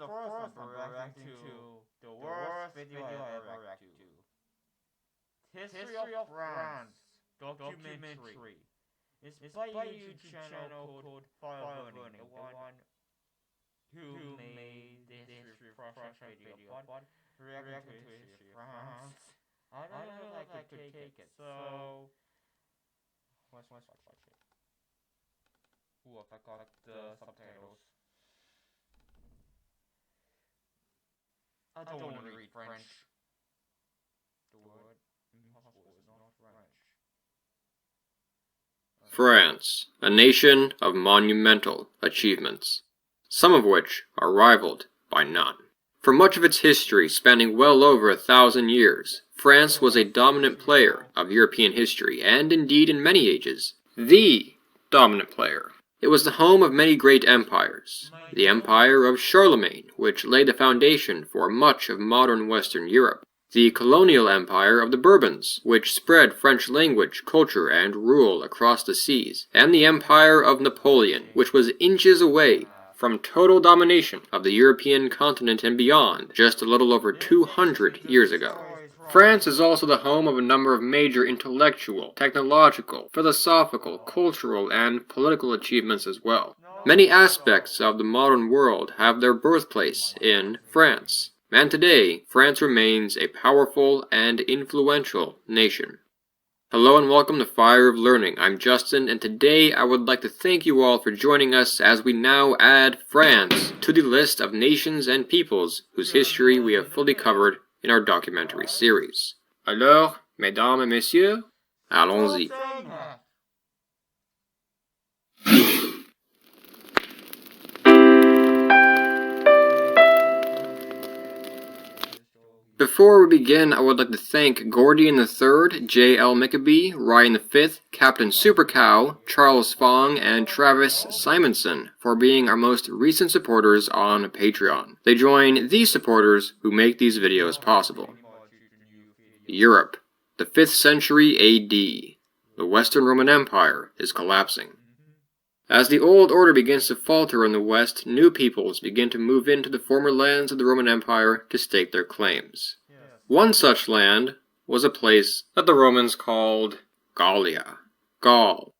the first time reacting to the worst video I ever reacted to. History of France documentary. It's by a YouTube channel called Fire Burning, the one who made the history of Prussia video, but reacting to history of France. I don't know if I could take it, so let's watch it. Ooh, I got the subtitles. I don't want to read French. The word impossible is not French. France, a nation of monumental achievements, some of which are rivaled by none. For much of its history, spanning well over 1,000 years, France was a dominant player of European history, and indeed in many ages, the dominant player. It was the home of many great empires. The Empire of Charlemagne, which laid the foundation for much of modern Western Europe. The colonial empire of the Bourbons, which spread French language, culture, and rule across the seas. And the empire of Napoleon, which was inches away from total domination of the European continent and beyond just a little over 200 years ago. France is also the home of a number of major intellectual, technological, philosophical, cultural, and political achievements as well. Many aspects of the modern world have their birthplace in France, and today, France remains a powerful and influential nation. Hello and welcome to Fire of Learning. I'm Justin, and today I would like to thank you all for joining us as we now add France to the list of nations and peoples whose history we have fully covered in our documentary series. Alors, mesdames et messieurs, allons-y. Before we begin, I would like to thank Gordian III, J.L. Mickabee, Ryan V, Captain Supercow, Charles Fong, and Travis Simonson for being our most recent supporters on Patreon. They join these supporters who make these videos possible. Europe, the 5th century AD. The Western Roman Empire is collapsing. As the old order begins to falter in the West, new peoples begin to move into the former lands of the Roman Empire to stake their claims. One such land was a place that the Romans called Gallia, Gaul.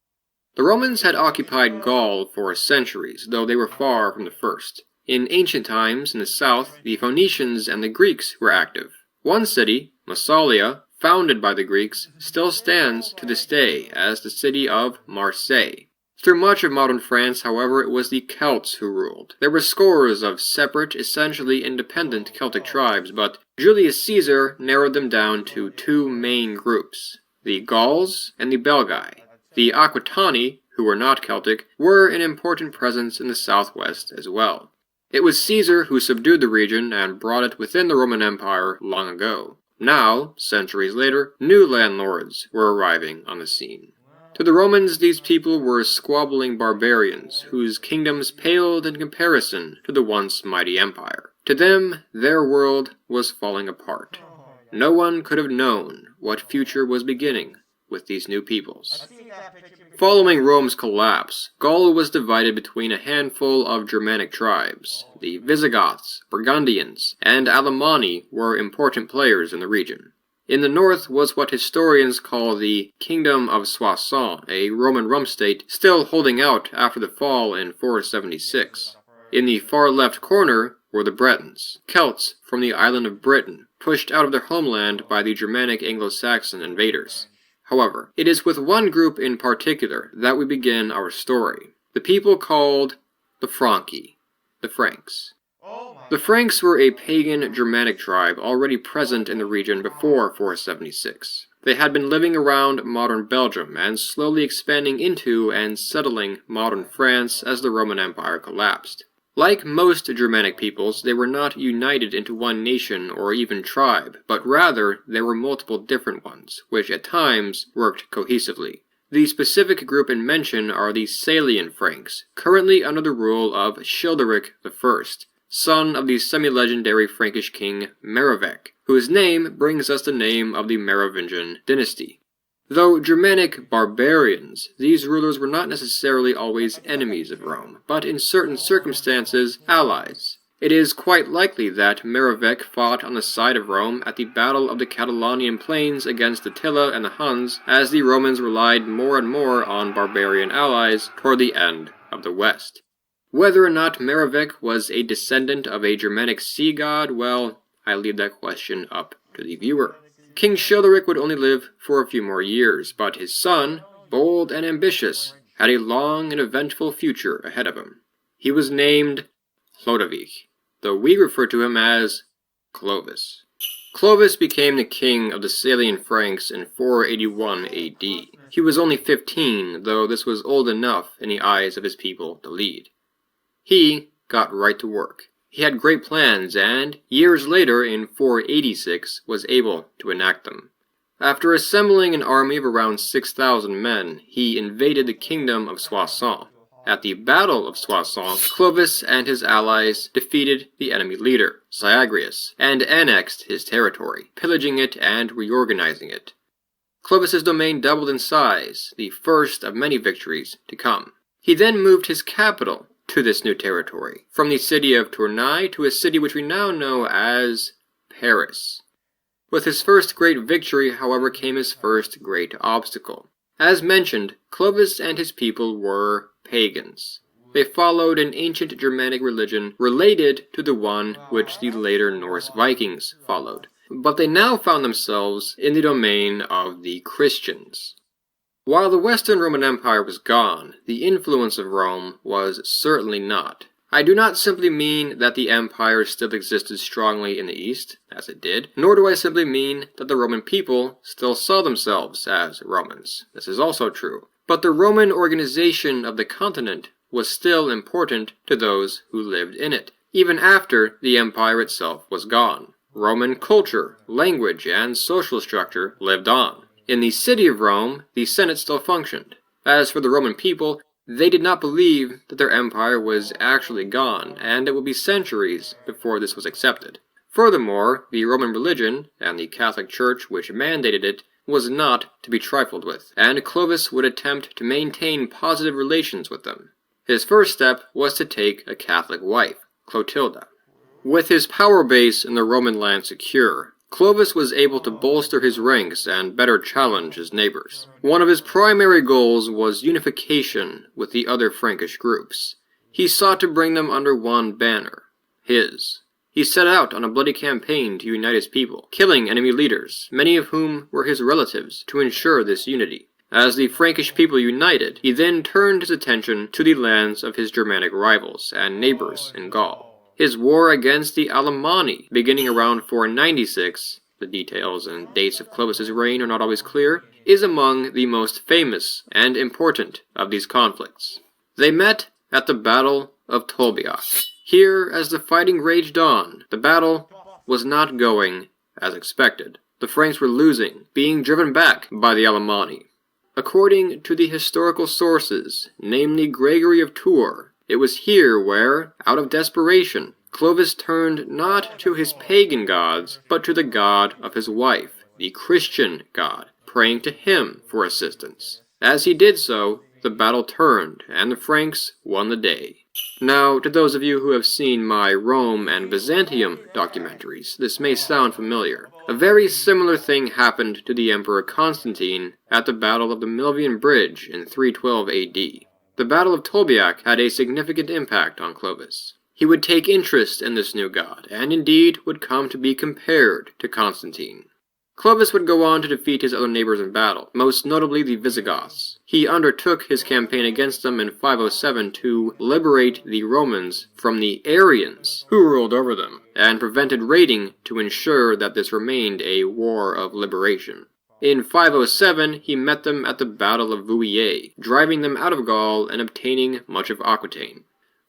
The Romans had occupied Gaul for centuries, though they were far from the first. In ancient times, in the south, the Phoenicians and the Greeks were active. One city, Massalia, founded by the Greeks, still stands to this day as the city of Marseille. Through much of modern France, however, it was the Celts who ruled. There were scores of separate, essentially independent Celtic tribes, but Julius Caesar narrowed them down to two main groups, the Gauls and the Belgae. The Aquitani, who were not Celtic, were an important presence in the southwest as well. It was Caesar who subdued the region and brought it within the Roman Empire long ago. Now, centuries later, new landlords were arriving on the scene. To the Romans, these people were squabbling barbarians, whose kingdoms paled in comparison to the once mighty empire. To them, their world was falling apart. No one could have known what future was beginning with these new peoples. Following Rome's collapse, Gaul was divided between a handful of Germanic tribes. The Visigoths, Burgundians, and Alemanni were important players in the region. In the north was what historians call the Kingdom of Soissons, a Roman rum state still holding out after the fall in 476. In the far left corner were the Bretons, Celts from the island of Britain, pushed out of their homeland by the Germanic Anglo-Saxon invaders. However, it is with one group in particular that we begin our story, the people called the Franki, the Franks. The Franks were a pagan Germanic tribe already present in the region before 476. They had been living around modern Belgium and slowly expanding into and settling modern France as the Roman Empire collapsed. Like most Germanic peoples, they were not united into one nation or even tribe, but rather there were multiple different ones, which at times worked cohesively. The specific group in mention are the Salian Franks, currently under the rule of Childeric I, son of the semi-legendary Frankish king Merovech, whose name brings us the name of the Merovingian dynasty. Though Germanic barbarians, these rulers were not necessarily always enemies of Rome, but in certain circumstances, allies. It is quite likely that Merovech fought on the side of Rome at the Battle of the Catalonian Plains against Attila and the Huns, as the Romans relied more and more on barbarian allies toward the end of the West. Whether or not Merovech was a descendant of a Germanic sea god, well, I leave that question up to the viewer. King Childeric would only live for a few more years, but his son, bold and ambitious, had a long and eventful future ahead of him. He was named Chlodovig, though we refer to him as Clovis. Clovis became the king of the Salian Franks in 481 AD. He was only 15, though this was old enough in the eyes of his people to lead. He got right to work. He had great plans and, years later in 486, was able to enact them. After assembling an army of around 6,000 men, he invaded the kingdom of Soissons. At the Battle of Soissons, Clovis and his allies defeated the enemy leader, Syagrius, and annexed his territory, pillaging it and reorganizing it. Clovis's domain doubled in size, the first of many victories to come. He then moved his capital to this new territory, from the city of Tournai to a city which we now know as Paris. With his first great victory, however, came his first great obstacle. As mentioned, Clovis and his people were pagans. They followed an ancient Germanic religion related to the one which the later Norse Vikings followed, but they now found themselves in the domain of the Christians. While the Western Roman Empire was gone, the influence of Rome was certainly not. I do not simply mean that the empire still existed strongly in the East, as it did, nor do I simply mean that the Roman people still saw themselves as Romans. This is also true. But the Roman organization of the continent was still important to those who lived in it, even after the empire itself was gone. Roman culture, language, and social structure lived on. In the city of Rome, the Senate still functioned. As for the Roman people, they did not believe that their empire was actually gone, and it would be centuries before this was accepted. Furthermore, the Roman religion, and the Catholic Church which mandated it, was not to be trifled with, and Clovis would attempt to maintain positive relations with them. His first step was to take a Catholic wife, Clotilda. With his power base in the Roman land secure, Clovis was able to bolster his ranks and better challenge his neighbors. One of his primary goals was unification with the other Frankish groups. He sought to bring them under one banner, his. He set out on a bloody campaign to unite his people, killing enemy leaders, many of whom were his relatives, to ensure this unity. As the Frankish people united, he then turned his attention to the lands of his Germanic rivals and neighbors in Gaul. His war against the Alemanni, beginning around 496, the details and dates of Clovis's reign are not always clear, is among the most famous and important of these conflicts. They met at the Battle of Tolbiac. Here, as the fighting raged on, the battle was not going as expected. The Franks were losing, being driven back by the Alemanni. According to the historical sources, namely Gregory of Tours, it was here where, out of desperation, Clovis turned not to his pagan gods, but to the god of his wife, the Christian god, praying to him for assistance. As he did so, the battle turned, and the Franks won the day. Now, to those of you who have seen my Rome and Byzantium documentaries, this may sound familiar. A very similar thing happened to the Emperor Constantine at the Battle of the Milvian Bridge in 312 AD. The Battle of Tolbiac had a significant impact on Clovis. He would take interest in this new god, and indeed would come to be compared to Constantine. Clovis would go on to defeat his other neighbors in battle, most notably the Visigoths. He undertook his campaign against them in 507 to liberate the Romans from the Arians, who ruled over them, and prevented raiding to ensure that this remained a war of liberation. In 507, he met them at the Battle of Vouillers, driving them out of Gaul and obtaining much of Aquitaine.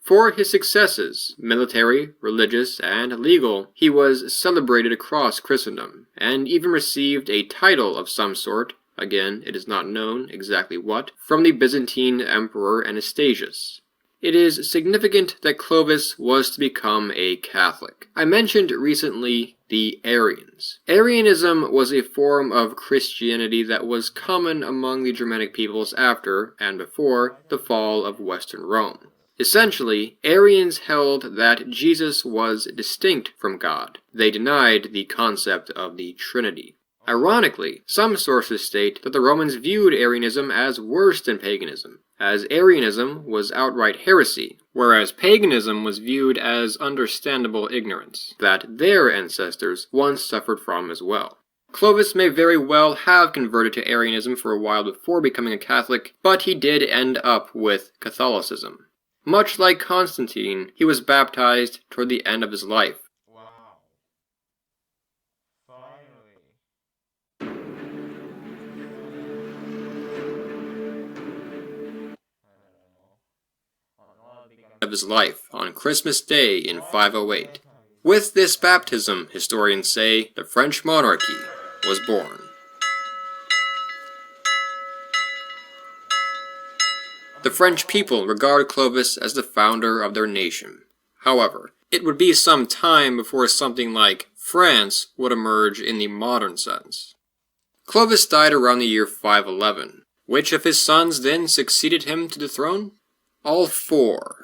For his successes, military, religious, and legal, he was celebrated across Christendom, and even received a title of some sort, again it is not known exactly what, from the Byzantine Emperor Anastasius. It is significant that Clovis was to become a Catholic. I mentioned recently the Arians. Arianism was a form of Christianity that was common among the Germanic peoples after, and before, the fall of Western Rome. Essentially, Arians held that Jesus was distinct from God. They denied the concept of the Trinity. Ironically, some sources state that the Romans viewed Arianism as worse than paganism, as Arianism was outright heresy, whereas paganism was viewed as understandable ignorance, that their ancestors once suffered from as well. Clovis may very well have converted to Arianism for a while before becoming a Catholic, but he did end up with Catholicism. Much like Constantine, he was baptized toward the end of his life. Wow. Finally. Of his life on Christmas Day in 508. With this baptism, historians say, the French monarchy was born. The French people regard Clovis as the founder of their nation. However, it would be some time before something like France would emerge in the modern sense. Clovis died around the year 511. Which of his sons then succeeded him to the throne? All four.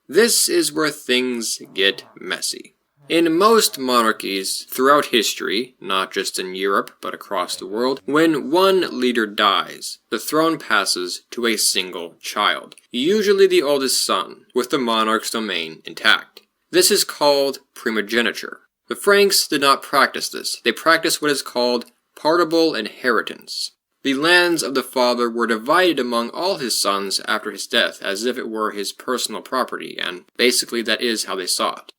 This is where things get messy. In most monarchies throughout history, not just in Europe but across the world, when one leader dies, the throne passes to a single child, usually the oldest son, with the monarch's domain intact. This is called primogeniture. The Franks did not practice this. They practiced what is called partible inheritance. The lands of the father were divided among all his sons after his death, as if it were his personal property, and basically that is how they saw it.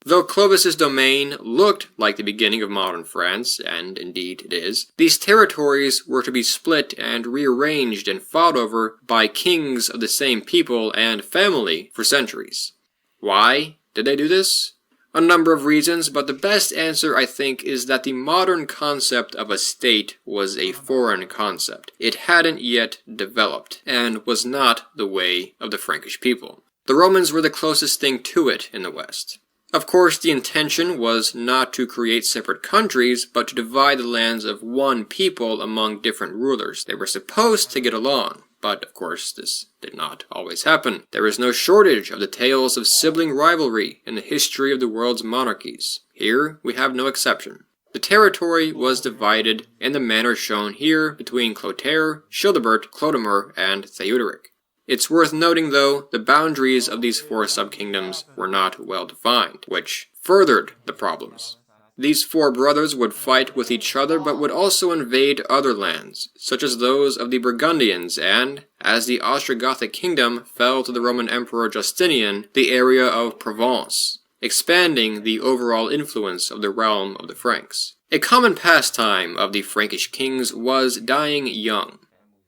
Though Clovis's domain looked like the beginning of modern France, and indeed it is, these territories were to be split and rearranged and fought over by kings of the same people and family for centuries. Why did they do this? A number of reasons, but the best answer, I think, is that the modern concept of a state was a foreign concept. It hadn't yet developed, and was not the way of the Frankish people. The Romans were the closest thing to it in the West. Of course, the intention was not to create separate countries, but to divide the lands of one people among different rulers. They were supposed to get along. But, of course, this did not always happen. There is no shortage of the tales of sibling rivalry in the history of the world's monarchies. Here, we have no exception. The territory was divided in the manner shown here between Clotaire, Childebert, Clodomir, and Theuderic. It's worth noting, though, the boundaries of these four subkingdoms were not well defined, which furthered the problems. These four brothers would fight with each other, but would also invade other lands, such as those of the Burgundians, and, as the Ostrogothic kingdom fell to the Roman Emperor Justinian, the area of Provence, expanding the overall influence of the realm of the Franks. A common pastime of the Frankish kings was dying young.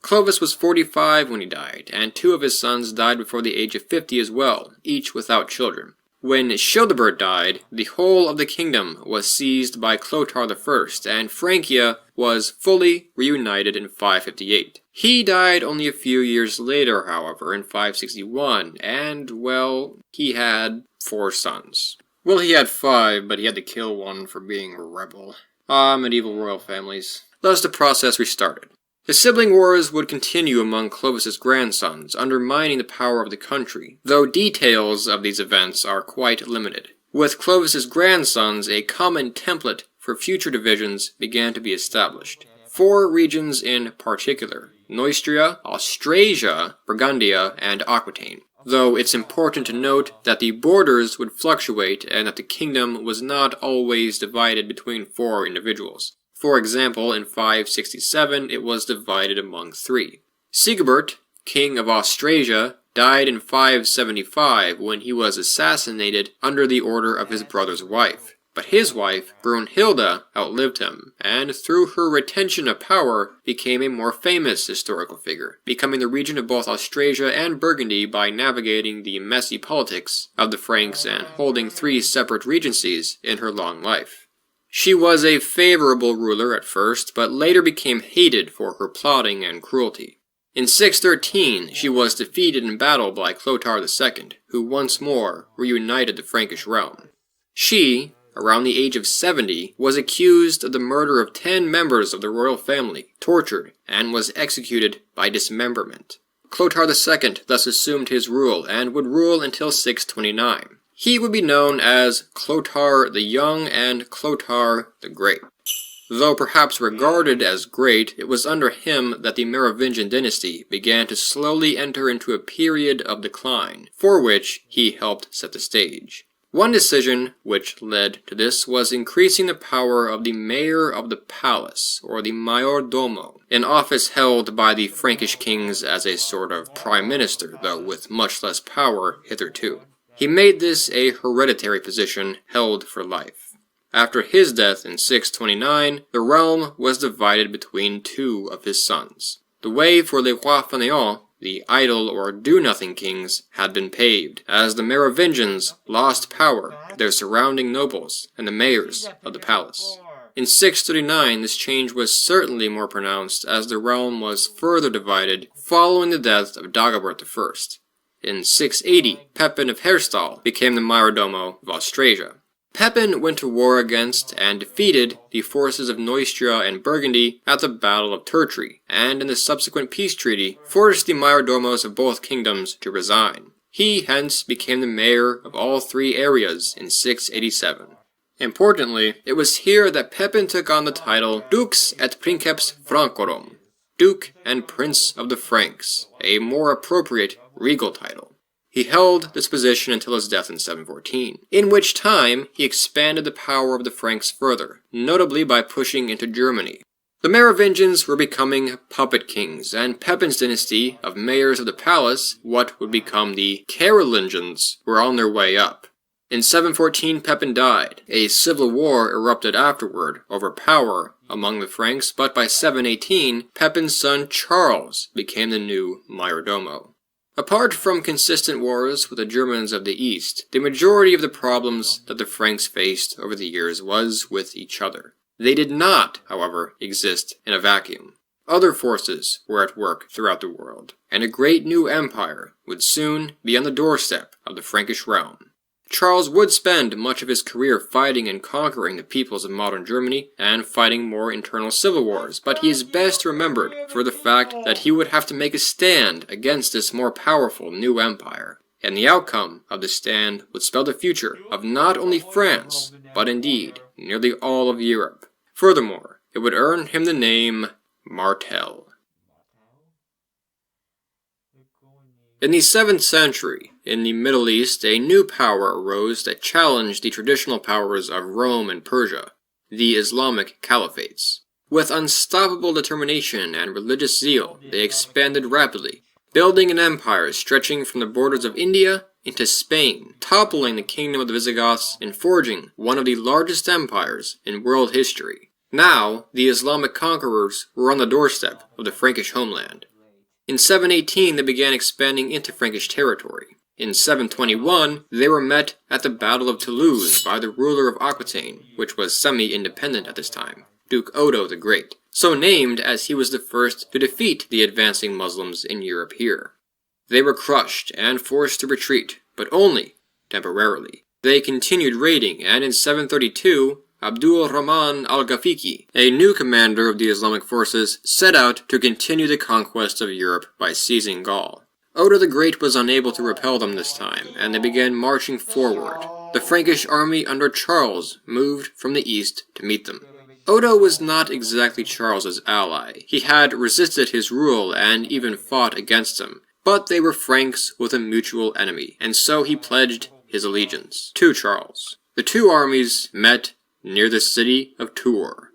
Clovis was 45 when he died, and two of his sons died before the age of 50 as well, each without children. When Childebert died, the whole of the kingdom was seized by Clotaire I, and Francia was fully reunited in 558. He died only a few years later, however, in 561, and, well, he had 4 sons. Well, he had 5, but he had to kill one for being a rebel. Medieval royal families. Thus the process restarted. The sibling wars would continue among Clovis's grandsons, undermining the power of the country, though details of these events are quite limited. With Clovis's grandsons, a common template for future divisions began to be established. 4 regions in particular: Neustria, Austrasia, Burgundia, and Aquitaine. Though it's important to note that the borders would fluctuate and that the kingdom was not always divided between 4 individuals. For example, in 567, it was divided among 3. Sigebert, king of Austrasia, died in 575 when he was assassinated under the order of his brother's wife. But his wife, Brunhilda, outlived him, and through her retention of power, became a more famous historical figure, becoming the regent of both Austrasia and Burgundy by navigating the messy politics of the Franks and holding 3 separate regencies in her long life. She was a favorable ruler at first, but later became hated for her plotting and cruelty. In 613, she was defeated in battle by Clotaire II, who once more reunited the Frankish realm. She, around the age of 70, was accused of the murder of 10 members of the royal family, tortured, and was executed by dismemberment. Clotaire II thus assumed his rule and would rule until 629. He would be known as Clotaire the Young and Clotaire the Great. Though perhaps regarded as great, it was under him that the Merovingian dynasty began to slowly enter into a period of decline, for which he helped set the stage. One decision which led to this was increasing the power of the mayor of the palace, or the mayordomo, an office held by the Frankish kings as a sort of prime minister, though with much less power hitherto. He made this a hereditary position held for life. After his death in 629, the realm was divided between two of his sons. The way for les rois fainéants, the idle or do-nothing kings, had been paved, as the Merovingians lost power to their surrounding nobles and the mayors of the palace. In 639, this change was certainly more pronounced as the realm was further divided following the death of Dagobert I. In 680, Pepin of Herstal became the mayordomo of Austrasia. Pepin went to war against and defeated the forces of Neustria and Burgundy at the Battle of Tertry, and in the subsequent peace treaty, forced the mayordomos of both kingdoms to resign. He hence became the mayor of all three areas in 687. Importantly, it was here that Pepin took on the title Dux et Princeps Francorum, Duke and Prince of the Franks, a more appropriate regal title. He held this position until his death in 714, in which time he expanded the power of the Franks further, notably by pushing into Germany. The Merovingians were becoming puppet kings, and Pepin's dynasty of mayors of the palace, what would become the Carolingians, were on their way up. In 714, Pepin died. A civil war erupted afterward over power among the Franks, but by 718, Pepin's son Charles became the new mayordomo. Apart from consistent wars with the Germans of the East, the majority of the problems that the Franks faced over the years was with each other. They did not, however, exist in a vacuum. Other forces were at work throughout the world, and a great new empire would soon be on the doorstep of the Frankish realm. Charles would spend much of his career fighting and conquering the peoples of modern Germany and fighting more internal civil wars, but he is best remembered for the fact that he would have to make a stand against this more powerful new empire. And the outcome of the stand would spell the future of not only France, but indeed nearly all of Europe. Furthermore, it would earn him the name Martel. In the 7th century, in the Middle East, a new power arose that challenged the traditional powers of Rome and Persia, the Islamic caliphates. With unstoppable determination and religious zeal, they expanded rapidly, building an empire stretching from the borders of India into Spain, toppling the kingdom of the Visigoths and forging one of the largest empires in world history. Now, the Islamic conquerors were on the doorstep of the Frankish homeland. In 718, they began expanding into Frankish territory. In 721, they were met at the Battle of Toulouse by the ruler of Aquitaine, which was semi-independent at this time, Duke Odo the Great, so named as he was the first to defeat the advancing Muslims in Europe here. They were crushed and forced to retreat, but only temporarily. They continued raiding, and in 732, Abdul Rahman al-Ghafiqi, a new commander of the Islamic forces, set out to continue the conquest of Europe by seizing Gaul. Odo the Great was unable to repel them this time, and they began marching forward. The Frankish army under Charles moved from the east to meet them. Odo was not exactly Charles's ally. He had resisted his rule and even fought against him, but they were Franks with a mutual enemy, and so he pledged his allegiance to Charles. The two armies met near the city of Tours.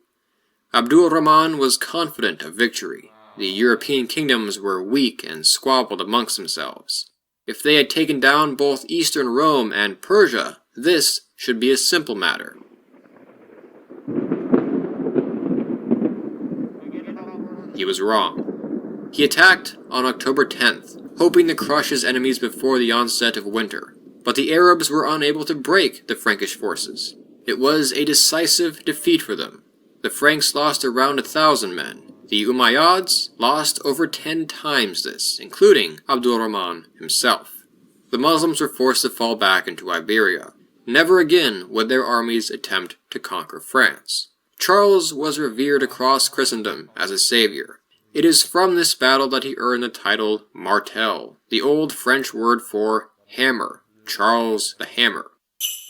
Abdul Rahman was confident of victory. The European kingdoms were weak and squabbled amongst themselves. If they had taken down both Eastern Rome and Persia, this should be a simple matter. He was wrong. He attacked on October 10th, hoping to crush his enemies before the onset of winter, but the Arabs were unable to break the Frankish forces. It was a decisive defeat for them. The Franks lost around 1,000 men. The Umayyads lost over 10 times this, including Abdul Rahman himself. The Muslims were forced to fall back into Iberia. Never again would their armies attempt to conquer France. Charles was revered across Christendom as a savior. It is from this battle that he earned the title Martel, the old French word for hammer, Charles the Hammer.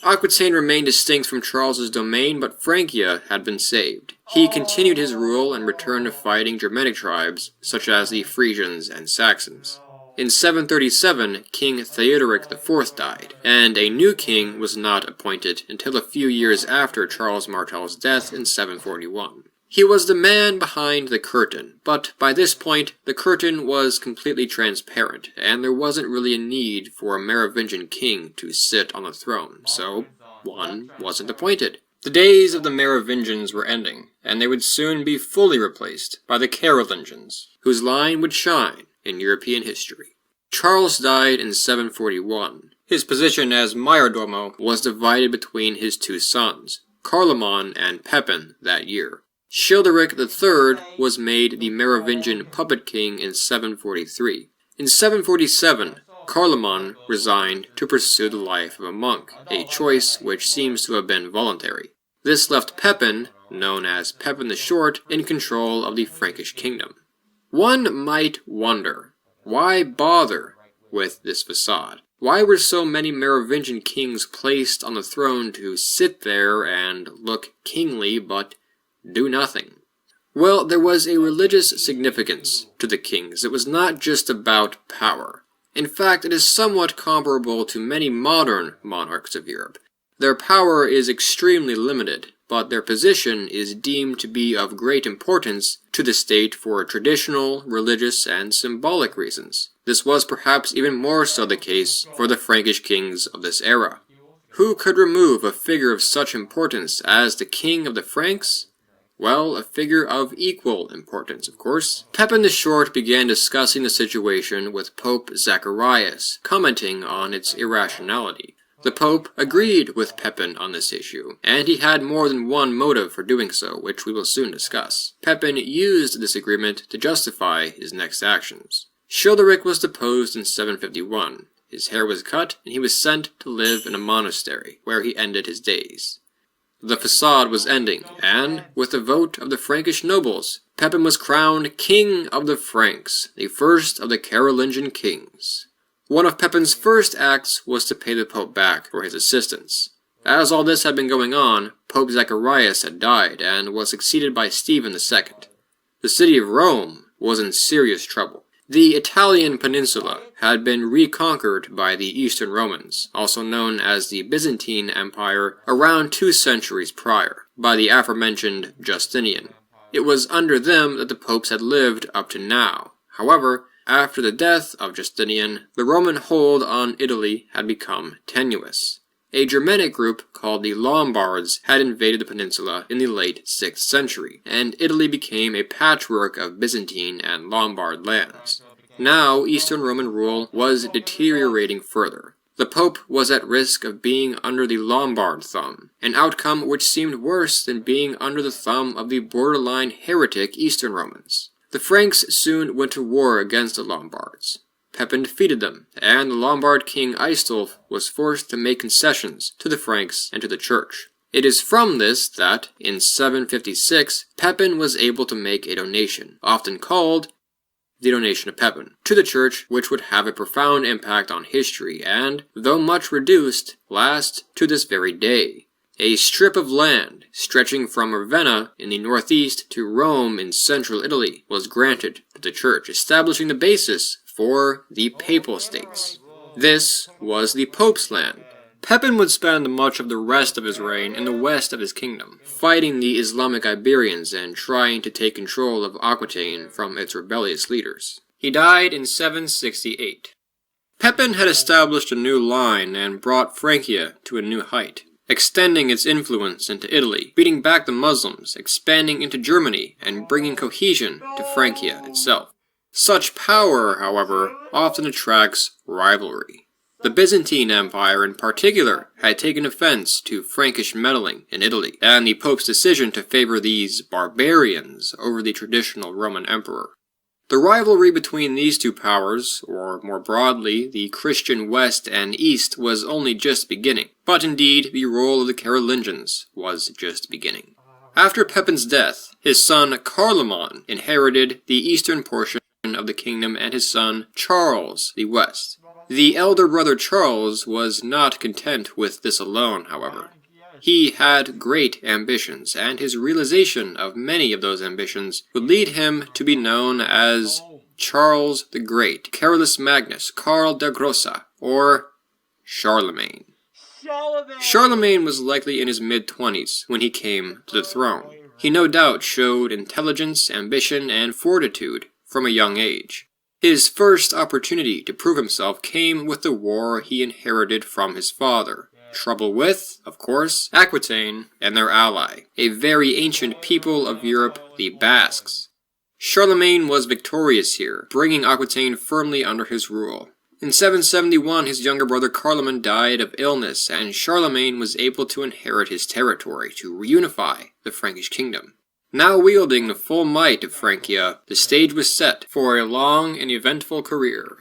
Aquitaine remained distinct from Charles's domain, but Francia had been saved. He continued his rule and returned to fighting Germanic tribes, such as the Frisians and Saxons. In 737, King Theodoric IV died, and a new king was not appointed until a few years after Charles Martel's death in 741. He was the man behind the curtain, but by this point, the curtain was completely transparent, and there wasn't really a need for a Merovingian king to sit on the throne, so one wasn't appointed. The days of the Merovingians were ending, and they would soon be fully replaced by the Carolingians, whose line would shine in European history. Charles died in 741. His position as Mayordomo was divided between his two sons, Carloman and Pepin, that year. Childeric III was made the Merovingian puppet king in 743. In 747, Carloman resigned to pursue the life of a monk, a choice which seems to have been voluntary. This left Pepin, known as Pepin the Short, in control of the Frankish kingdom. One might wonder, why bother with this facade? Why were so many Merovingian kings placed on the throne to sit there and look kingly but do nothing? Well, there was a religious significance to the kings. It was not just about power. In fact, it is somewhat comparable to many modern monarchs of Europe. Their power is extremely limited, but their position is deemed to be of great importance to the state for traditional, religious, and symbolic reasons. This was perhaps even more so the case for the Frankish kings of this era. Who could remove a figure of such importance as the king of the Franks? Well, a figure of equal importance, of course. Pepin the Short began discussing the situation with Pope Zacharias, commenting on its irrationality. The Pope agreed with Pepin on this issue, and he had more than one motive for doing so, which we will soon discuss. Pepin used this agreement to justify his next actions. Childeric was deposed in 751. His hair was cut, and he was sent to live in a monastery, where he ended his days. The facade was ending, and, with the vote of the Frankish nobles, Pepin was crowned King of the Franks, the first of the Carolingian kings. One of Pepin's first acts was to pay the Pope back for his assistance. As all this had been going on, Pope Zacharias had died and was succeeded by Stephen II. The city of Rome was in serious trouble. The Italian peninsula had been reconquered by the Eastern Romans, also known as the Byzantine Empire, around 2 centuries prior, by the aforementioned Justinian. It was under them that the popes had lived up to now. However, after the death of Justinian, the Roman hold on Italy had become tenuous. A Germanic group called the Lombards had invaded the peninsula in the late 6th century, and Italy became a patchwork of Byzantine and Lombard lands. Now, Eastern Roman rule was deteriorating further. The Pope was at risk of being under the Lombard thumb, an outcome which seemed worse than being under the thumb of the borderline heretic Eastern Romans. The Franks soon went to war against the Lombards. Pepin defeated them, and the Lombard king Aistulf was forced to make concessions to the Franks and to the Church. It is from this that, in 756, Pepin was able to make a donation, often called the Donation of Pepin, to the Church, which would have a profound impact on history and, though much reduced, lasts to this very day. A strip of land, stretching from Ravenna in the northeast to Rome in central Italy, was granted to the Church, establishing the basis for the Papal States. This was the Pope's land. Pepin would spend much of the rest of his reign in the west of his kingdom, fighting the Islamic Iberians and trying to take control of Aquitaine from its rebellious leaders. He died in 768. Pepin had established a new line and brought Francia to a new height, extending its influence into Italy, beating back the Muslims, expanding into Germany, and bringing cohesion to Francia itself. Such power, however, often attracts rivalry. The Byzantine Empire in particular had taken offense to Frankish meddling in Italy, and the Pope's decision to favor these barbarians over the traditional Roman emperor. The rivalry between these two powers, or more broadly, the Christian West and East, was only just beginning, but indeed the role of the Carolingians was just beginning. After Pepin's death, his son Carloman inherited the eastern portion of the kingdom and his son Charles the west. The elder brother Charles was not content with this alone, however. He had great ambitions, and his realization of many of those ambitions would lead him to be known as Charles the Great, Carolus Magnus, Karl der Grosse, or Charlemagne. Charlemagne was likely in his mid-20s when he came to the throne. He no doubt showed intelligence, ambition, and fortitude from a young age. His first opportunity to prove himself came with the war he inherited from his father. Trouble with, of course, Aquitaine and their ally, a very ancient people of Europe, the Basques. Charlemagne was victorious here, bringing Aquitaine firmly under his rule. In 771, his younger brother Carloman died of illness, and Charlemagne was able to inherit his territory to reunify the Frankish kingdom. Now wielding the full might of Francia, the stage was set for a long and eventful career.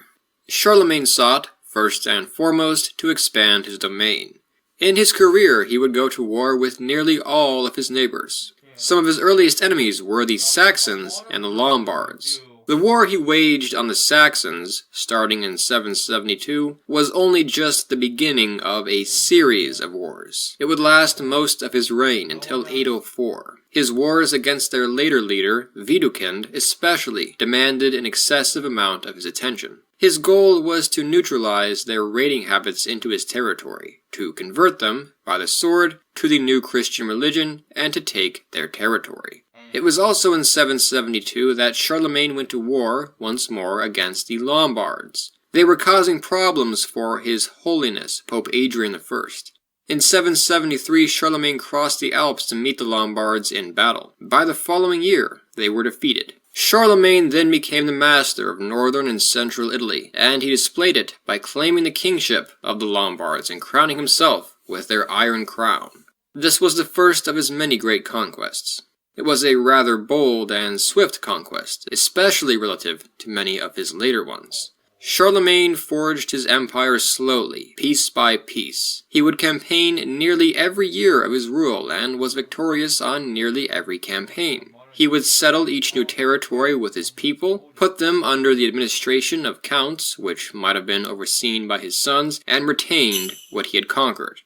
Charlemagne sought, first and foremost, to expand his domain. In his career, he would go to war with nearly all of his neighbors. Some of his earliest enemies were the Saxons and the Lombards. The war he waged on the Saxons, starting in 772, was only just the beginning of a series of wars. It would last most of his reign until 804. His wars against their later leader, Widukind, especially demanded an excessive amount of his attention. His goal was to neutralize their raiding habits into his territory, to convert them, by the sword, to the new Christian religion, and to take their territory. It was also in 772 that Charlemagne went to war once more against the Lombards. They were causing problems for His Holiness, Pope Adrian I. In 773, Charlemagne crossed the Alps to meet the Lombards in battle. By the following year, they were defeated. Charlemagne then became the master of northern and central Italy, and he displayed it by claiming the kingship of the Lombards and crowning himself with their iron crown. This was the first of his many great conquests. It was a rather bold and swift conquest, especially relative to many of his later ones. Charlemagne forged his empire slowly, piece by piece. He would campaign nearly every year of his rule and was victorious on nearly every campaign. He would settle each new territory with his people, put them under the administration of counts, which might have been overseen by his sons, and retained what he had conquered.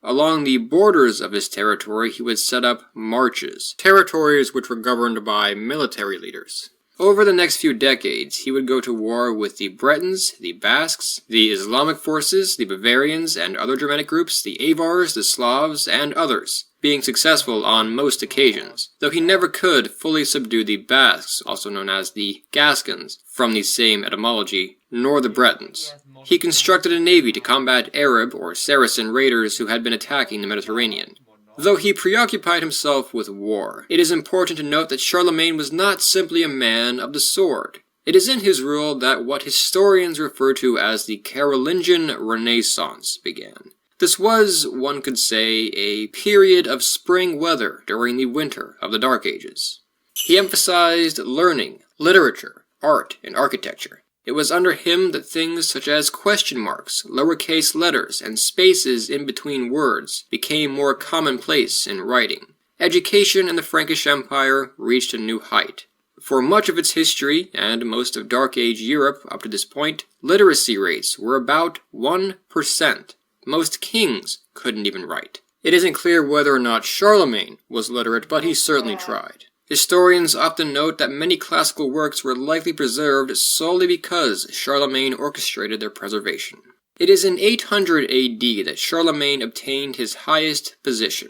Along the borders of his territory, he would set up marches, territories which were governed by military leaders. Over the next few decades, he would go to war with the Bretons, the Basques, the Islamic forces, the Bavarians and other Germanic groups, the Avars, the Slavs, and others, being successful on most occasions, though he never could fully subdue the Basques, also known as the Gascons, from the same etymology, nor the Bretons. He constructed a navy to combat Arab or Saracen raiders who had been attacking the Mediterranean. Though he preoccupied himself with war, it is important to note that Charlemagne was not simply a man of the sword. It is in his rule that what historians refer to as the Carolingian Renaissance began. This was, one could say, a period of spring weather during the winter of the Dark Ages. He emphasized learning, literature, art, and architecture. It was under him that things such as question marks, lowercase letters, and spaces in between words became more commonplace in writing. Education in the Frankish Empire reached a new height. For much of its history, and most of Dark Age Europe up to this point, literacy rates were about 1%. Most kings couldn't even write. It isn't clear whether or not Charlemagne was literate, but he certainly tried. Historians often note that many classical works were likely preserved solely because Charlemagne orchestrated their preservation. It is in 800 AD that Charlemagne obtained his highest position.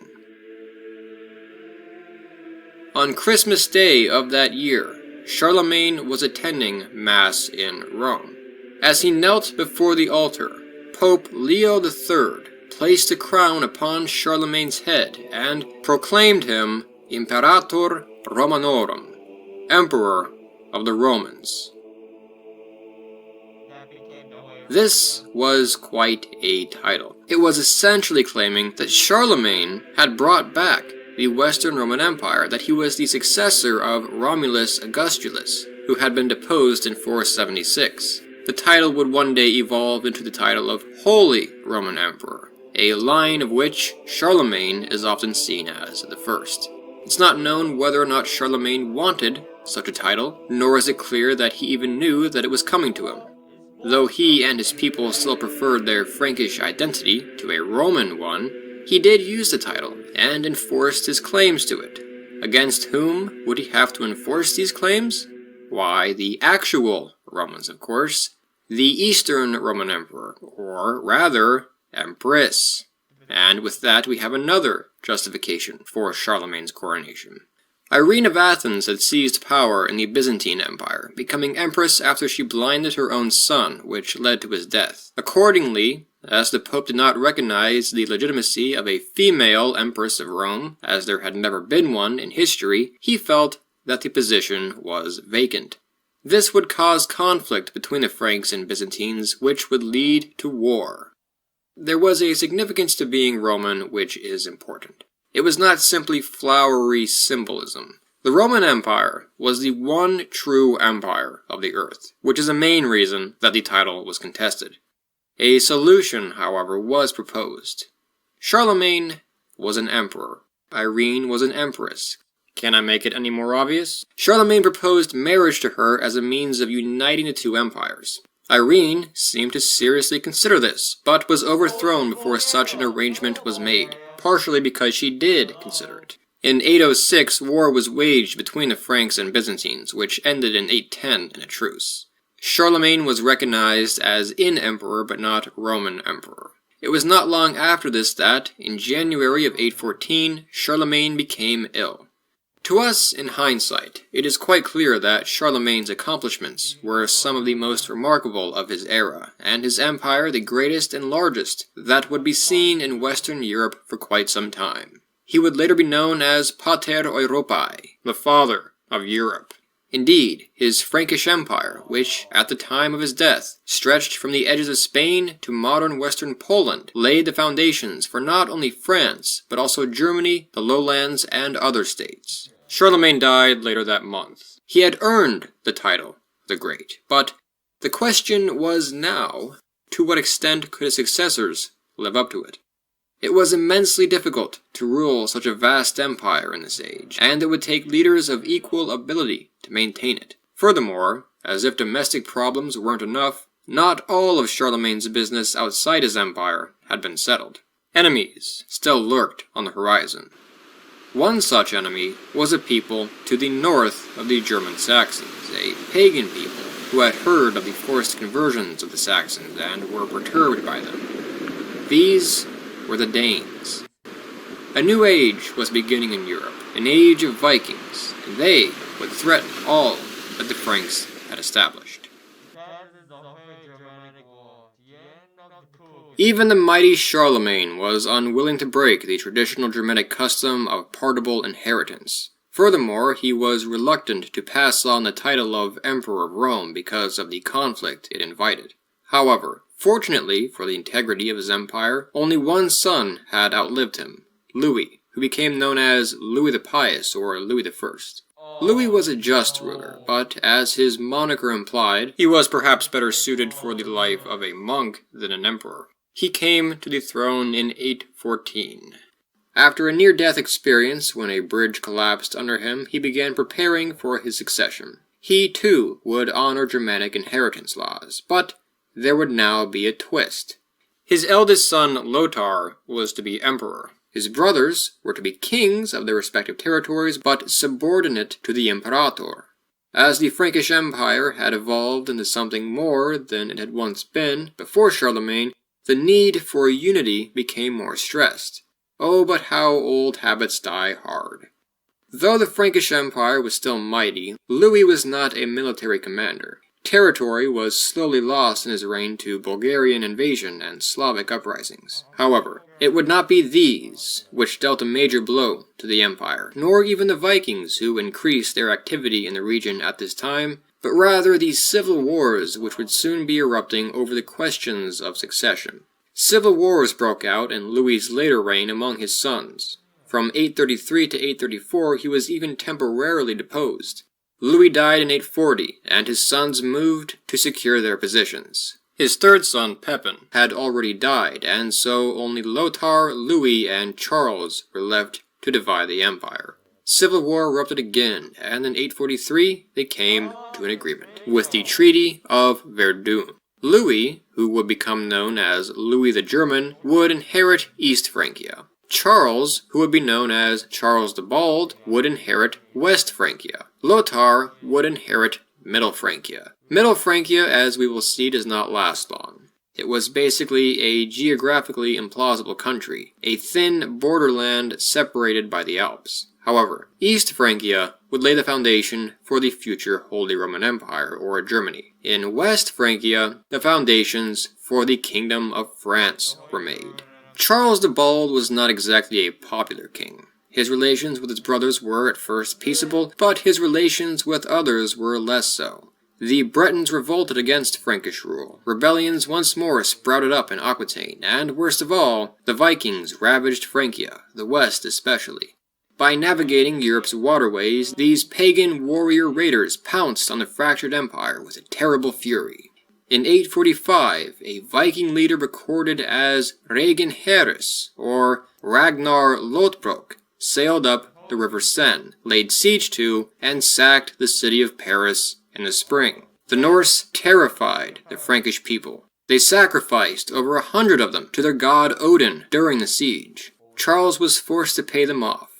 On Christmas Day of that year, Charlemagne was attending Mass in Rome. As he knelt before the altar, Pope Leo III placed a crown upon Charlemagne's head and proclaimed him Imperator Romanorum, Emperor of the Romans. This was quite a title. It was essentially claiming that Charlemagne had brought back the Western Roman Empire, that he was the successor of Romulus Augustulus, who had been deposed in 476. The title would one day evolve into the title of Holy Roman Emperor, a line of which Charlemagne is often seen as the first. It's not known whether or not Charlemagne wanted such a title, nor is it clear that he even knew that it was coming to him. Though he and his people still preferred their Frankish identity to a Roman one, he did use the title and enforced his claims to it. Against whom would he have to enforce these claims? Why, the actual Romans, of course. The Eastern Roman Emperor, or rather, Empress. And with that we have another justification for Charlemagne's coronation. Irene of Athens had seized power in the Byzantine Empire, becoming empress after she blinded her own son, which led to his death. Accordingly, as the Pope did not recognize the legitimacy of a female empress of Rome, as there had never been one in history, he felt that the position was vacant. This would cause conflict between the Franks and Byzantines, which would lead to war. There was a significance to being Roman which is important. It was not simply flowery symbolism. The Roman Empire was the one true empire of the earth, which is a main reason that the title was contested. A solution, however, was proposed. Charlemagne was an emperor. Irene was an empress. Can I make it any more obvious? Charlemagne proposed marriage to her as a means of uniting the two empires. Irene seemed to seriously consider this, but was overthrown before such an arrangement was made, partially because she did consider it. In 806, war was waged between the Franks and Byzantines, which ended in 810 in a truce. Charlemagne was recognized as in-emperor but not Roman emperor. It was not long after this that, in January of 814, Charlemagne became ill. To us, in hindsight, it is quite clear that Charlemagne's accomplishments were some of the most remarkable of his era, and his empire the greatest and largest that would be seen in Western Europe for quite some time. He would later be known as Pater Europae, the father of Europe. Indeed, his Frankish Empire, which, at the time of his death, stretched from the edges of Spain to modern western Poland, laid the foundations for not only France, but also Germany, the Lowlands, and other states. Charlemagne died later that month. He had earned the title, the Great, but the question was now, to what extent could his successors live up to it? It was immensely difficult to rule such a vast empire in this age, and it would take leaders of equal ability to maintain it. Furthermore, as if domestic problems weren't enough, not all of Charlemagne's business outside his empire had been settled. Enemies still lurked on the horizon. One such enemy was a people to the north of the German Saxons, a pagan people who had heard of the forced conversions of the Saxons and were perturbed by them. These were the Danes. A new age was beginning in Europe, an age of Vikings, and they would threaten all that the Franks had established. Even the mighty Charlemagne was unwilling to break the traditional Germanic custom of partible inheritance. Furthermore, he was reluctant to pass on the title of Emperor of Rome because of the conflict it invited. However, fortunately for the integrity of his empire, only one son had outlived him, Louis, who became known as Louis the Pious or Louis I. Louis was a just ruler, but as his moniker implied, he was perhaps better suited for the life of a monk than an emperor. He came to the throne in 814. After a near-death experience when a bridge collapsed under him, he began preparing for his succession. He, too, would honor Germanic inheritance laws, but there would now be a twist. His eldest son, Lothar, was to be emperor. His brothers were to be kings of their respective territories, but subordinate to the imperator. As the Frankish Empire had evolved into something more than it had once been before Charlemagne, the need for unity became more stressed. Oh, but how old habits die hard. Though the Frankish Empire was still mighty, Louis was not a military commander. Territory was slowly lost in his reign to Bulgarian invasion and Slavic uprisings. However, it would not be these which dealt a major blow to the empire, nor even the Vikings who increased their activity in the region at this time, but rather the civil wars which would soon be erupting over the questions of succession. Civil wars broke out in Louis's later reign among his sons. From 833 to 834 he was even temporarily deposed. Louis died in 840, and his sons moved to secure their positions. His third son, Pepin, had already died, and so only Lothar, Louis, and Charles were left to divide the empire. civil war erupted again, and in 843 they came to an agreement, with the Treaty of Verdun. Louis, who would become known as Louis the German, would inherit East Francia. Charles, who would be known as Charles the Bald, would inherit West Francia. Lothar would inherit Middle Francia. Middle Francia, as we will see, does not last long. It was basically a geographically implausible country, a thin borderland separated by the Alps. However, East Francia would lay the foundation for the future Holy Roman Empire, or Germany. In West Francia, the foundations for the Kingdom of France were made. Charles the Bald was not exactly a popular king. His relations with his brothers were at first peaceable, but his relations with others were less so. The Bretons revolted against Frankish rule. Rebellions once more sprouted up in Aquitaine, and worst of all, the Vikings ravaged Francia, the west especially. By navigating Europe's waterways, these pagan warrior raiders pounced on the fractured empire with a terrible fury. In 845, a Viking leader recorded as Regin Heris, or Ragnar Lothbrok, sailed up the River Seine, laid siege to, and sacked the city of Paris in the spring. The Norse terrified the Frankish people. They sacrificed over 100 of them to their god Odin during the siege. Charles was forced to pay them off.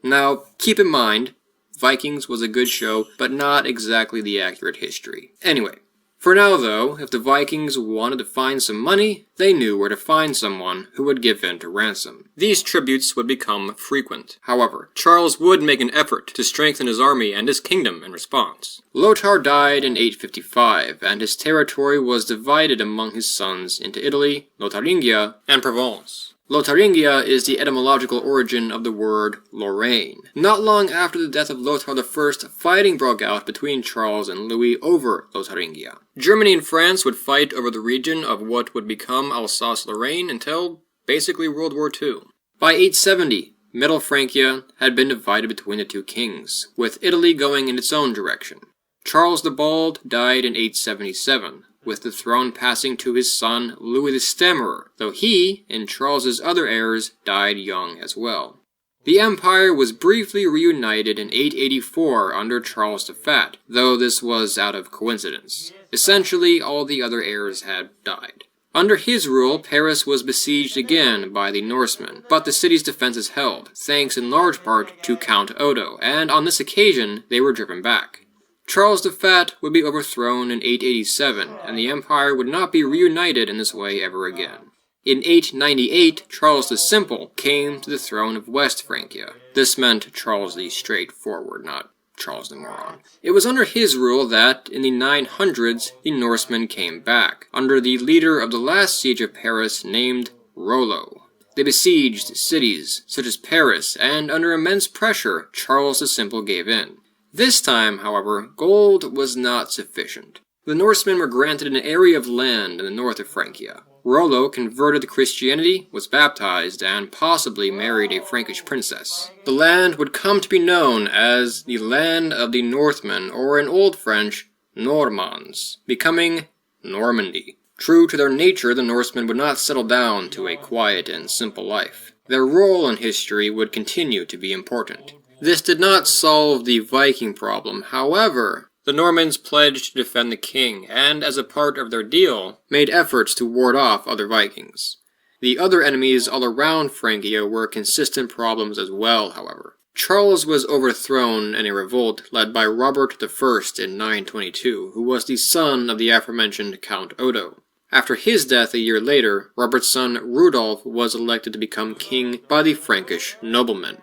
Now, keep in mind, Vikings was a good show, but not exactly the accurate history. Anyway, for now though, if the Vikings wanted to find some money, they knew where to find someone who would give in to ransom. These tributes would become frequent. However, Charles would make an effort to strengthen his army and his kingdom in response. Lothar died in 855, and his territory was divided among his sons into Italy, Lotharingia, and Provence. Lotharingia is the etymological origin of the word Lorraine. Not long after the death of Lothar I, fighting broke out between Charles and Louis over Lotharingia. Germany and France would fight over the region of what would become Alsace-Lorraine until basically World War II. By 870, Middle Francia had been divided between the two kings, with Italy going in its own direction. Charles the Bald died in 877. With the throne passing to his son Louis the Stammerer, though he and Charles's other heirs died young as well. The empire was briefly reunited in 884 under Charles the Fat, though this was out of coincidence. Essentially, all the other heirs had died. Under his rule, Paris was besieged again by the Norsemen, but the city's defenses held, thanks in large part to Count Odo, and on this occasion they were driven back. Charles the Fat would be overthrown in 887, and the empire would not be reunited in this way ever again. In 898, Charles the Simple came to the throne of West Francia. This meant Charles the Straightforward, not Charles the Moron. It was under his rule that, in the 900s, the Norsemen came back, under the leader of the last siege of Paris named Rollo. They besieged cities such as Paris, and under immense pressure, Charles the Simple gave in. This time, however, gold was not sufficient. The Norsemen were granted an area of land in the north of Francia. Rollo converted to Christianity, was baptized, and possibly married a Frankish princess. The land would come to be known as the Land of the Northmen, or in Old French, Normands, becoming Normandy. True to their nature, the Norsemen would not settle down to a quiet and simple life. Their role in history would continue to be important. This did not solve the Viking problem, however, the Normans pledged to defend the king, and as a part of their deal, made efforts to ward off other Vikings. The other enemies all around Francia were consistent problems as well, however. Charles was overthrown in a revolt led by Robert I in 922, who was the son of the aforementioned Count Odo. After his death a year later, Robert's son Rudolf was elected to become king by the Frankish noblemen.